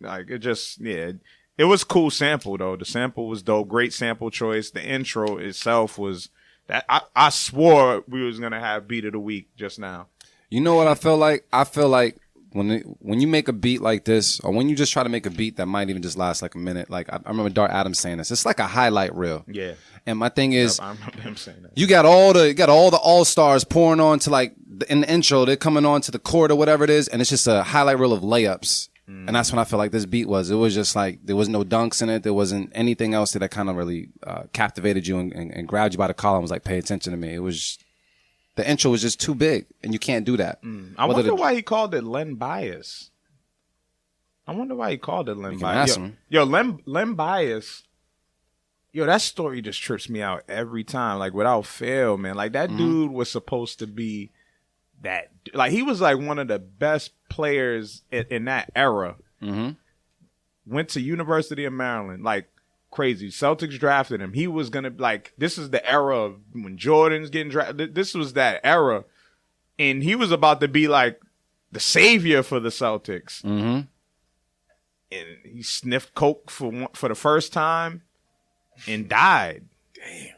Like it just, it was cool sample though. The sample was dope. Great sample choice. The intro itself was that I swore we was gonna have beat of the week just now. You know what I feel like? I feel like when you make a beat like this, or when you just try to make a beat that might even just last like a minute. Like I remember Dart Adams saying this. It's like a highlight reel. Yeah. And my thing is, I remember him saying that. You got all the all-stars pouring on to like in the intro. They're coming on to the chord or whatever it is, and it's just a highlight reel of layups. And that's when I feel like this beat was. It was just like there was no dunks in it. There wasn't anything else that kind of really captivated you and grabbed you by the collar and was like, pay attention to me. It was the intro was just too big, and you can't do that. I wonder why he called it Len Bias. I wonder why he called it Len Bias. Yo, Len Bias. Yo, that story just trips me out every time, like without fail, man. Like that dude was supposed to be that. Like he was like one of the best players in that era. Went to University of Maryland, like crazy. Celtics drafted him. He was gonna like this is the era of when Jordan's getting drafted. This was that era, and he was about to be like the savior for the Celtics. And he sniffed coke for the first time. And died. Damn.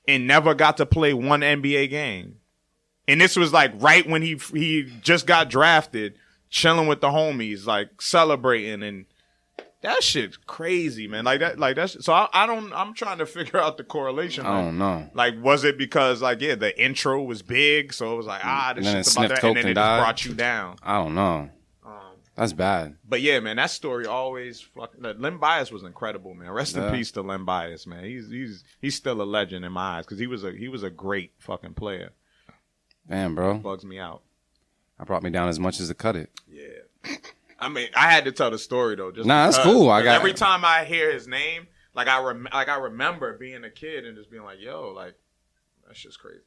And never got to play one NBA game. And this was like right when he just got drafted, chilling with the homies, like celebrating. And That shit's crazy, man. Like that's so I'm trying to figure out the correlation. I don't know. Like, was it because the intro was big, so it was like this shit's about that, and then it just brought you down. I don't know. That's bad. But yeah, man, that story always fucking. Len Bias was incredible, man. Rest in peace to Len Bias, man. He's still a legend in my eyes because he was a great fucking player. Damn, bro, it bugs me out. I brought me down as much as to cut it. Yeah, I mean, I had to tell the story though. Just that's cool. Every time I hear his name, I remember being a kid and just being like, yo, like that's just crazy.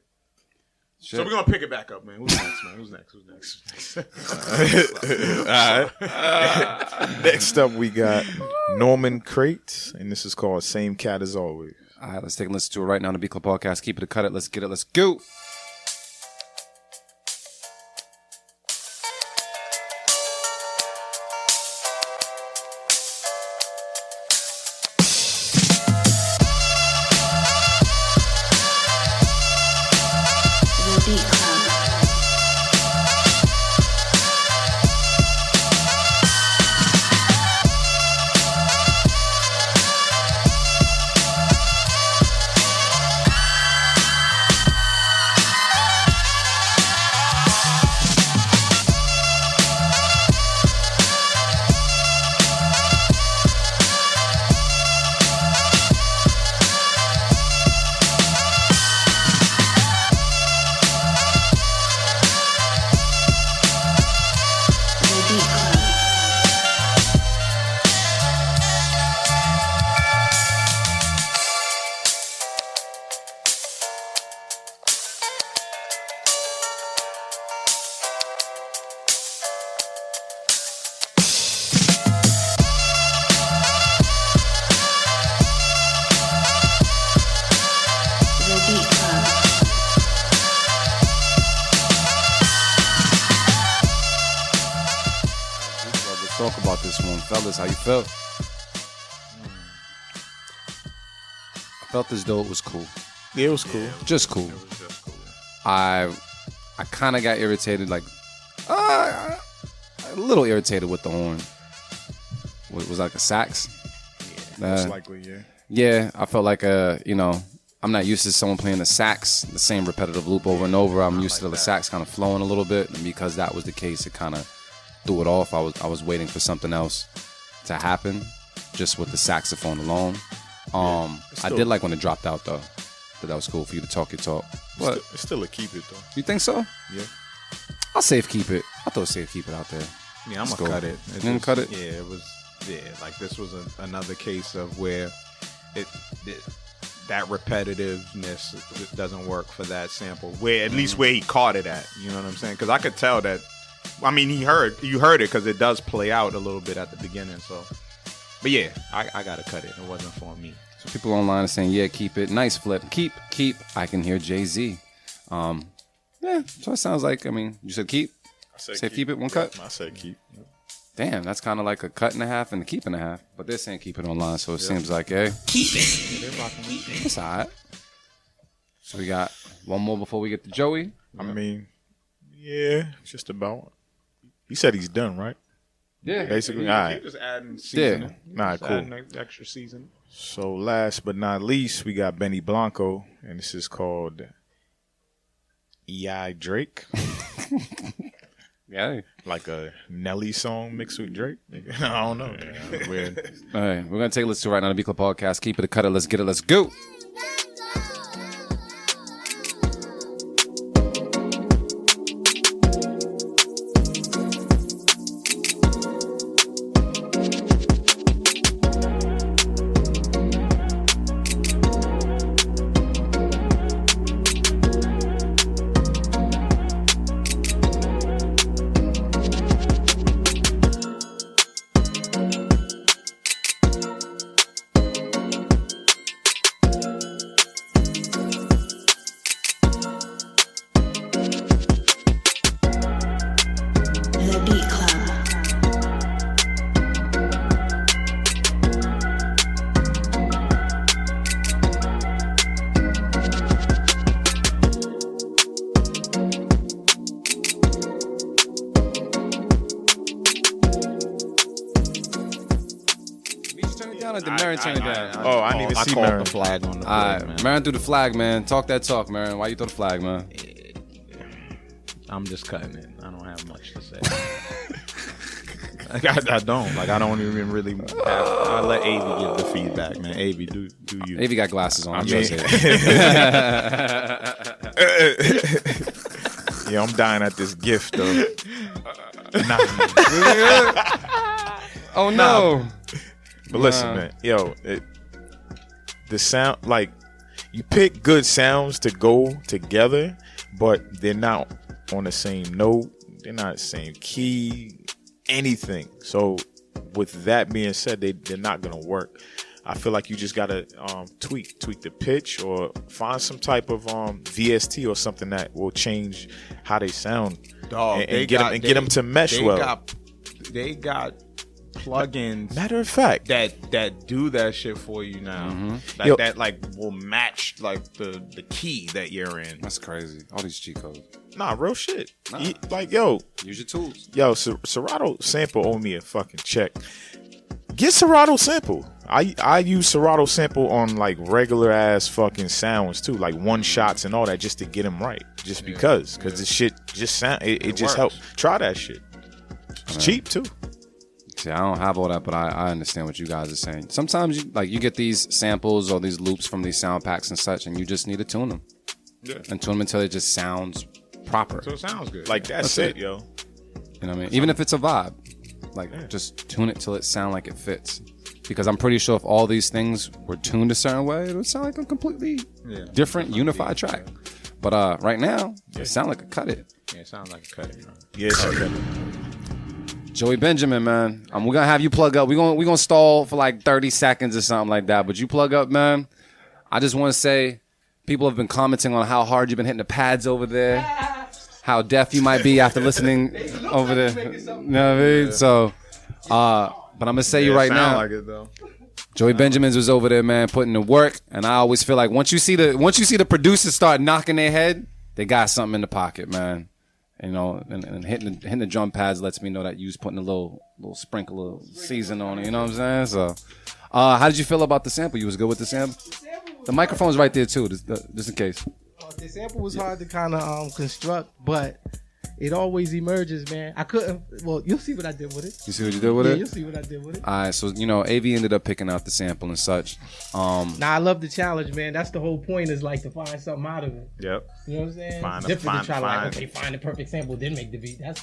Shit. So we're gonna pick it back up, man. Who's next, man? Who's next? All right. Next up, we got Norman Crate, and this is called "Same Cat as Always." All right, let's take a listen to it right now on the B Club Podcast. Keep it a cut it. Let's get it. Let's go. Talk about this one, fellas. How you felt? I felt as though it was cool. Yeah, it was cool. Just cool. It was just cool. I kind of got irritated, like a little irritated with the horn. It was like a sax. Yeah, most likely, yeah. Yeah, I felt like I'm not used to someone playing the sax, the same repetitive loop over and over. I'm used to the sax kind of flowing a little bit, and because that was the case, it kind of threw it off. I was waiting for something else to happen, just with the saxophone alone. I did like when it dropped out though. That was cool for you to talk your talk. But it's still a keep it though. You think so? Yeah. I'll safe keep it. I thought safe keep it out there. Yeah, I'm gonna cut it. You didn't cut it? Yeah, it was. Yeah, like this was another case of where that repetitiveness doesn't work for that sample. Where at least where he caught it at. You know what I'm saying? Because I could tell that. I mean, you heard it because it does play out a little bit at the beginning. So, but yeah, I gotta cut it. It wasn't for me. So people online are saying, yeah, keep it. Nice flip. Keep. I can hear Jay-Z. Yeah, so it sounds like, you said keep? I said say keep it, one cut? I said keep. Damn, that's kind of like a cut and a half and a keep and a half. But they're saying keep it online, so it seems like, keep it. That's all right. So we got one more before we get to Joey. Yeah, just about. He said he's done, right? Yeah. Basically, all right. Just adding seasoning. Yeah. All right, cool. Adding extra season. So last but not least, we got Benny Blanco, and this is called E.I. Drake. Yeah. Like a Nelly song mixed with Drake. I don't know. Yeah, weird. All right, we're going to take a listen to right now the B Club Podcast. Keep it a cutter. Let's get it. Let's go. Marin, turn it down. I didn't even see called Marin. the flag on the All plate, right, man. Marin threw the flag, man. Talk that talk, Marin. Why you throw the flag, man? I'm just cutting it. I don't have much to say. I don't. Like, I don't even really have, I let Avi give the feedback, man. Avi, do you. Avi got glasses on. I I mean- trust it. Yeah, I'm dying at this gift, though. Oh, no. But listen, man. Yo, the sound, like, you pick good sounds to go together, but they're not on the same note. They're not the same key, anything. So with that being said, they're not going to work. I feel like you just got to tweak the pitch or find some type of VST or something that will change how they sound. Dog, and get them to mesh well. They got plugins. Matter of fact, that do that shit for you now. Yo. That will match like the key that you're in. That's crazy. All these cheat codes. nah, real shit. Nah. Like, yo, Use your tools. yo, Serato Sample owe me a fucking check. Get Serato Sample. I use Serato Sample on like regular ass fucking sounds too, like one shots and all that, just to get them right. Just because this shit just sound it just works. helps. Try that shit. It's cheap too. See, I don't have all that, but I understand what you guys are saying. Sometimes you get these samples or these loops from these sound packs and such, and you just need to tune them. Yeah. And tune them until it just sounds proper. So it sounds good. Like that's it, yo. You know what I mean? Even if it's a vibe, like just tune it till it sound like it fits. Because I'm pretty sure if all these things were tuned a certain way, it would sound like a completely different, unified track. But right now, it sound like a cut it. Yeah, it sounds like a cut. Yeah, it's okay. Joey Benjamin, man. We're gonna have you plug up. We're gonna stall for like 30 seconds or something like that. But you plug up, man. I just want to say, people have been commenting on how hard you've been hitting the pads over there, how deaf you might be after listening over there. You know what I mean? So, but I'm gonna say you right now. Like it though. Joey Benjamins was over there, man, putting the work, and I always feel like once you see the producers start knocking their head, they got something in the pocket, man. You know, and hitting the drum pads lets me know that you was putting a little sprinkle of season on it. You know what I'm saying? So, how did you feel about the sample? You was good with the sample? The microphone's right there too, just in case. The sample was hard to kind of construct, but it always emerges, man. I couldn't. Well, you'll see what I did with it. You see what you did with it? Yeah, you'll see what I did with it. All right, so AV ended up picking out the sample and such. Nah, I love the challenge, man. That's the whole point, is like to find something out of it. Yep. You know what I'm saying? Find Different to try to find the perfect sample, then make the beat. That's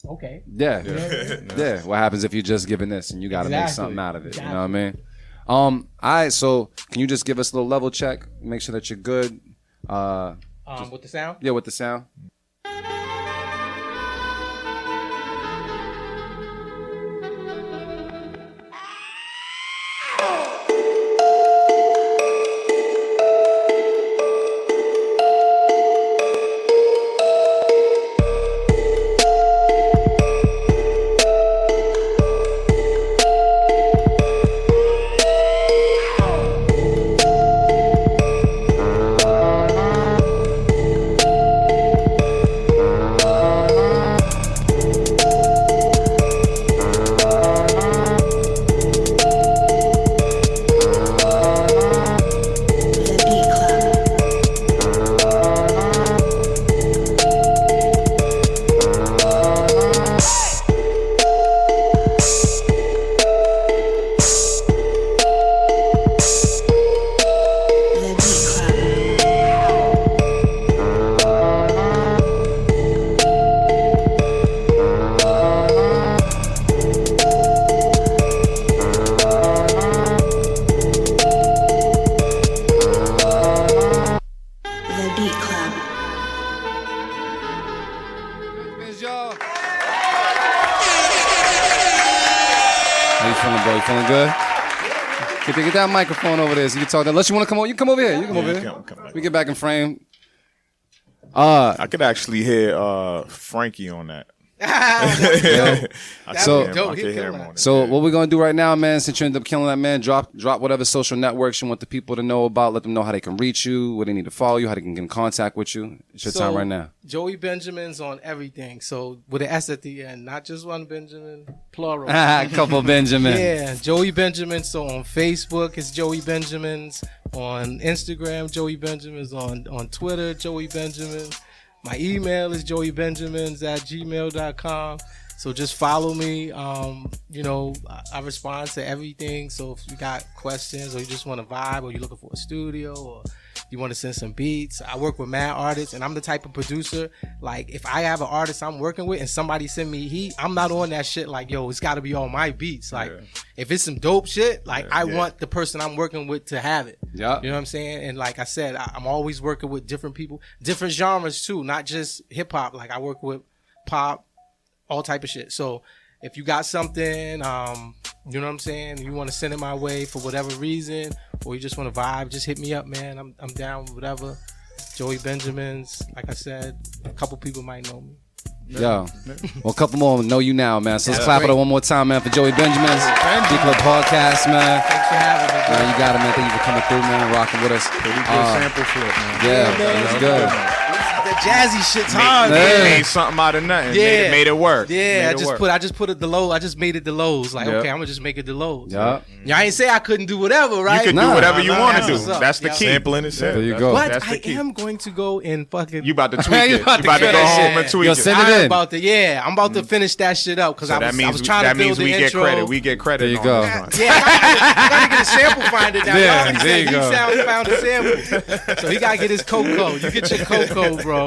okay. Yeah. You know what I mean? Yeah. What happens if you're just given this and you got to make Exactly. something out of it? Exactly. You know what I mean? All right, so can you just give us a little level check, make sure that you're good? With the sound? Yeah, with the sound. How you feeling, bro? You feeling good? Get that microphone over there so you can talk. Unless you want to come over, you come over here. You come over here. We get back in frame. I could actually hear Frankie on that. So what we're gonna do right now, man, since you end up killing that, man, drop whatever social networks you want the people to know about. Let them know how they can reach you, where they need to follow you, how they can get in contact with you. It's your time right now. Joey Benjamins on everything. So with an S at the end, not just one Benjamin, plural. Couple Benjamins. Yeah, Joey Benjamins. So on Facebook, it's Joey Benjamins. On Instagram, Joey Benjamins. On Twitter, Joey Benjamins. My email is joeybenjamins@gmail.com. So just follow me. I respond to everything. So if you got questions or you just want to vibe or you're looking for a studio or you want to send some beats, I work with mad artists, and I'm the type of producer, like, if I have an artist I'm working with and somebody send me heat, I'm not on that shit like, yo, it's got to be on my beats. Like, if it's some dope shit, like, I want the person I'm working with to have it. Yeah. You know what I'm saying? And like I said, I'm always working with different people, different genres too, not just hip-hop. Like, I work with pop, all type of shit. So if you got something, you know what I'm saying, you want to send it my way for whatever reason, or you just want to vibe, just hit me up, man. I'm down with whatever. Joey Benjamins, like I said, a couple people might know me. Yo, well, a couple more know you now, man. So let's clap it up one more time, man, for Joey Benjamins, B Club Podcast, man. Thanks for having me, man. You got it, man. Thank you for coming through, man, rocking with us. Pretty good sample flip, man. Yeah, that was good. That jazzy shit's hard, man. Made something out of nothing. Yeah, made it work. Yeah, I just put it the low. I just made it the lows. Like, okay, I'm gonna just make it the lows. Yeah. I ain't say I couldn't do whatever, right? You can do whatever you want to do. That's the key. Sampling it. There you go. But I am going to go and fucking. You about to tweak it. You about to go home and tweak it. Send it in. I'm about to finish that shit up because I was trying to build the intro. We get credit. There you go. Yeah, I gotta get a sample finder now. Yeah, Y'all there you go. He found a sample, so he gotta get his cocoa. You get your cocoa, bro.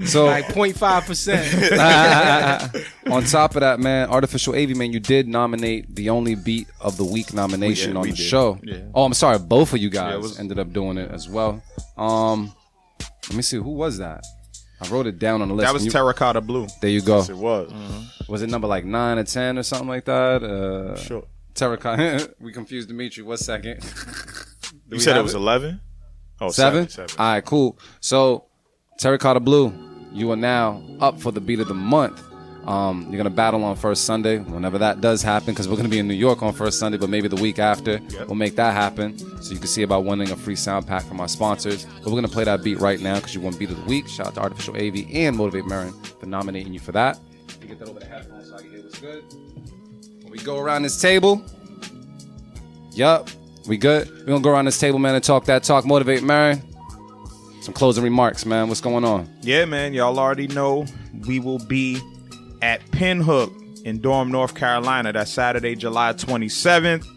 So like 0.5%. On top of that, man, Artificial AV, man, you did nominate the only Beat of the Week nomination on the show. Yeah. Oh, I'm sorry, both of you guys ended up doing it as well. Let me see, who was that? I wrote it down on the list. That was Terracotta Blue. There you go. Yes, it was. Was it number like 9 or 10 or something like that? Sure. Terracotta. We confused Dimitri. 1 second. You said it was 11? Oh, 7? 7. All right, cool. So, Terracotta Blue, you are now up for the Beat of the Month. You're going to battle on first Sunday, whenever that does happen, because we're going to be in New York on first Sunday, but maybe the week after we'll make that happen. So you can see about winning a free sound pack from our sponsors. But we're going to play that beat right now because you won Beat of the Week. Shout out to Artificial AV and Motivate Marin for nominating you for that. You get that over the headphones so I can hear what's good. When we go around this table, yup, we good. We're going to go around this table, man, and talk that talk. Motivate Marin. Some closing remarks, man. What's going on? Yeah, man. Y'all already know we will be at Pinhook in Durham, North Carolina. That's Saturday, July 27th.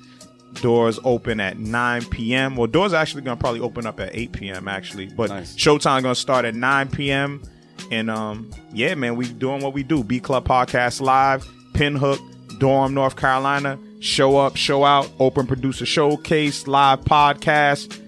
Doors open at 9 p.m. Well, doors actually going to probably open up at 8 p.m. actually. But showtime going to start at 9 p.m. And yeah, man, we doing what we do. B Club Podcast Live, Pinhook, Durham, North Carolina. Show up, show out, open producer showcase, live podcast.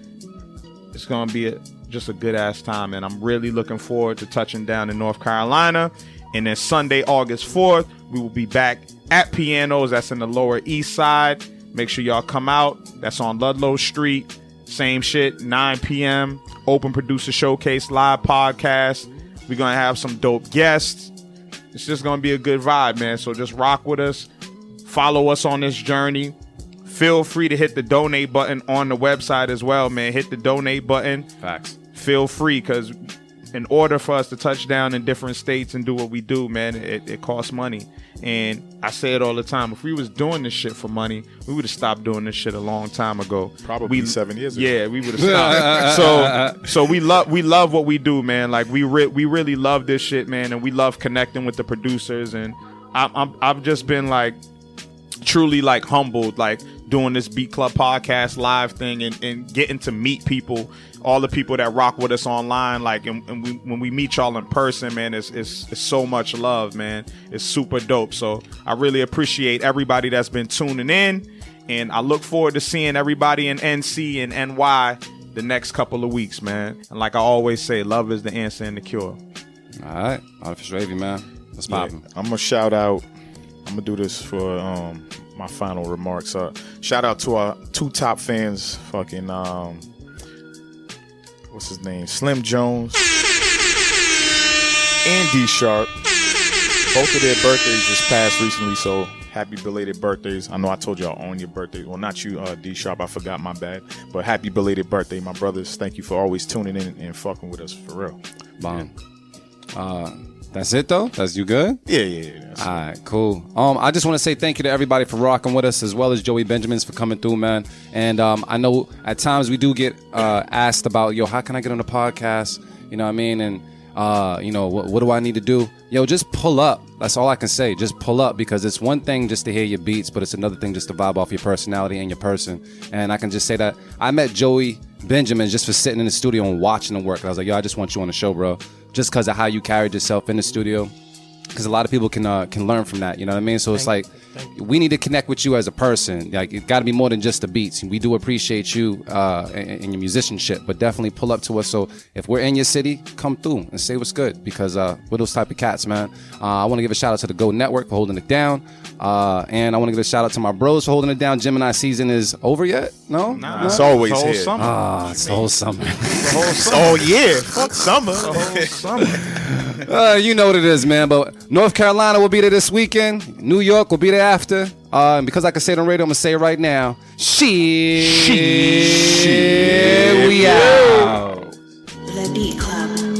It's going to be just a good-ass time, and I'm really looking forward to touching down in North Carolina. And then Sunday, August 4th, we will be back at Pianos. That's in the Lower East Side. Make sure y'all come out. That's on Ludlow Street. Same shit, 9 p.m. Open producer showcase, live podcast. We're going to have some dope guests. It's just going to be a good vibe, man. So just rock with us. Follow us on this journey. Feel free to hit the donate button on the website as well, man. Hit the donate button. Facts. Feel free, because in order for us to touch down in different states and do what we do, man, it costs money. And I say it all the time. If we was doing this shit for money, we would have stopped doing this shit a long time ago. Probably 7 years ago. Yeah, we would have stopped. So we love what we do, man. Like we really love this shit, man, and we love connecting with the producers. And I've just been like truly like humbled, like doing this Beat Club Podcast Live thing and getting to meet people, all the people that rock with us online, like, and when we meet y'all in person, man, it's so much love, man. It's super dope. So I really appreciate everybody that's been tuning in, and I look forward to seeing everybody in NC and NY the next couple of weeks, man. And like I always say, love is the answer and the cure. All right, Artificial AV, man. Let's pop him. I'm gonna shout out. I'm gonna do this for my final remarks. Shout out to our 2 top fans, fucking what's his name, Slim Jones and D Sharp. Both of their birthdays just passed recently, so happy belated birthdays. I know I told y'all on your birthday. Well, not you, D Sharp. I forgot, my bad. But happy belated birthday, my brothers. Thank you for always tuning in and fucking with us, for real. Bomb. That's it though? That's you good? Yeah. All right, cool. I just want to say thank you to everybody for rocking with us, as well as Joey Benjmains for coming through, man. And I know at times we do get asked about, yo, how can I get on the podcast? You know what I mean? And what do I need to do? Yo, just pull up. That's all I can say. Just pull up, because it's one thing just to hear your beats, but it's another thing just to vibe off your personality and your person. And I can just say that I met Joey Benjmains just for sitting in the studio and watching him work. And I was like, yo, I just want you on the show, bro. Just because of how you carried yourself in the studio. Because a lot of people can learn from that, you know what I mean? So it's like, we need to connect with you as a person. Like, it got to be more than just the beats. We do appreciate you and your musicianship, but definitely pull up to us. So if we're in your city, come through and say what's good, because we're those type of cats, man. I want to give a shout out to the Go Network for holding it down. And I want to give a shout out to my bros for holding it down. Gemini season is over yet? No? Nah, it's always here. Summer. It's the whole summer. Oh, yeah. Fuck summer. The whole summer. You know what it is, man. But North Carolina will be there this weekend. New York will be there after. And because I can say it on radio, I'm going to say it right now. Shit. We out. The Beat Club.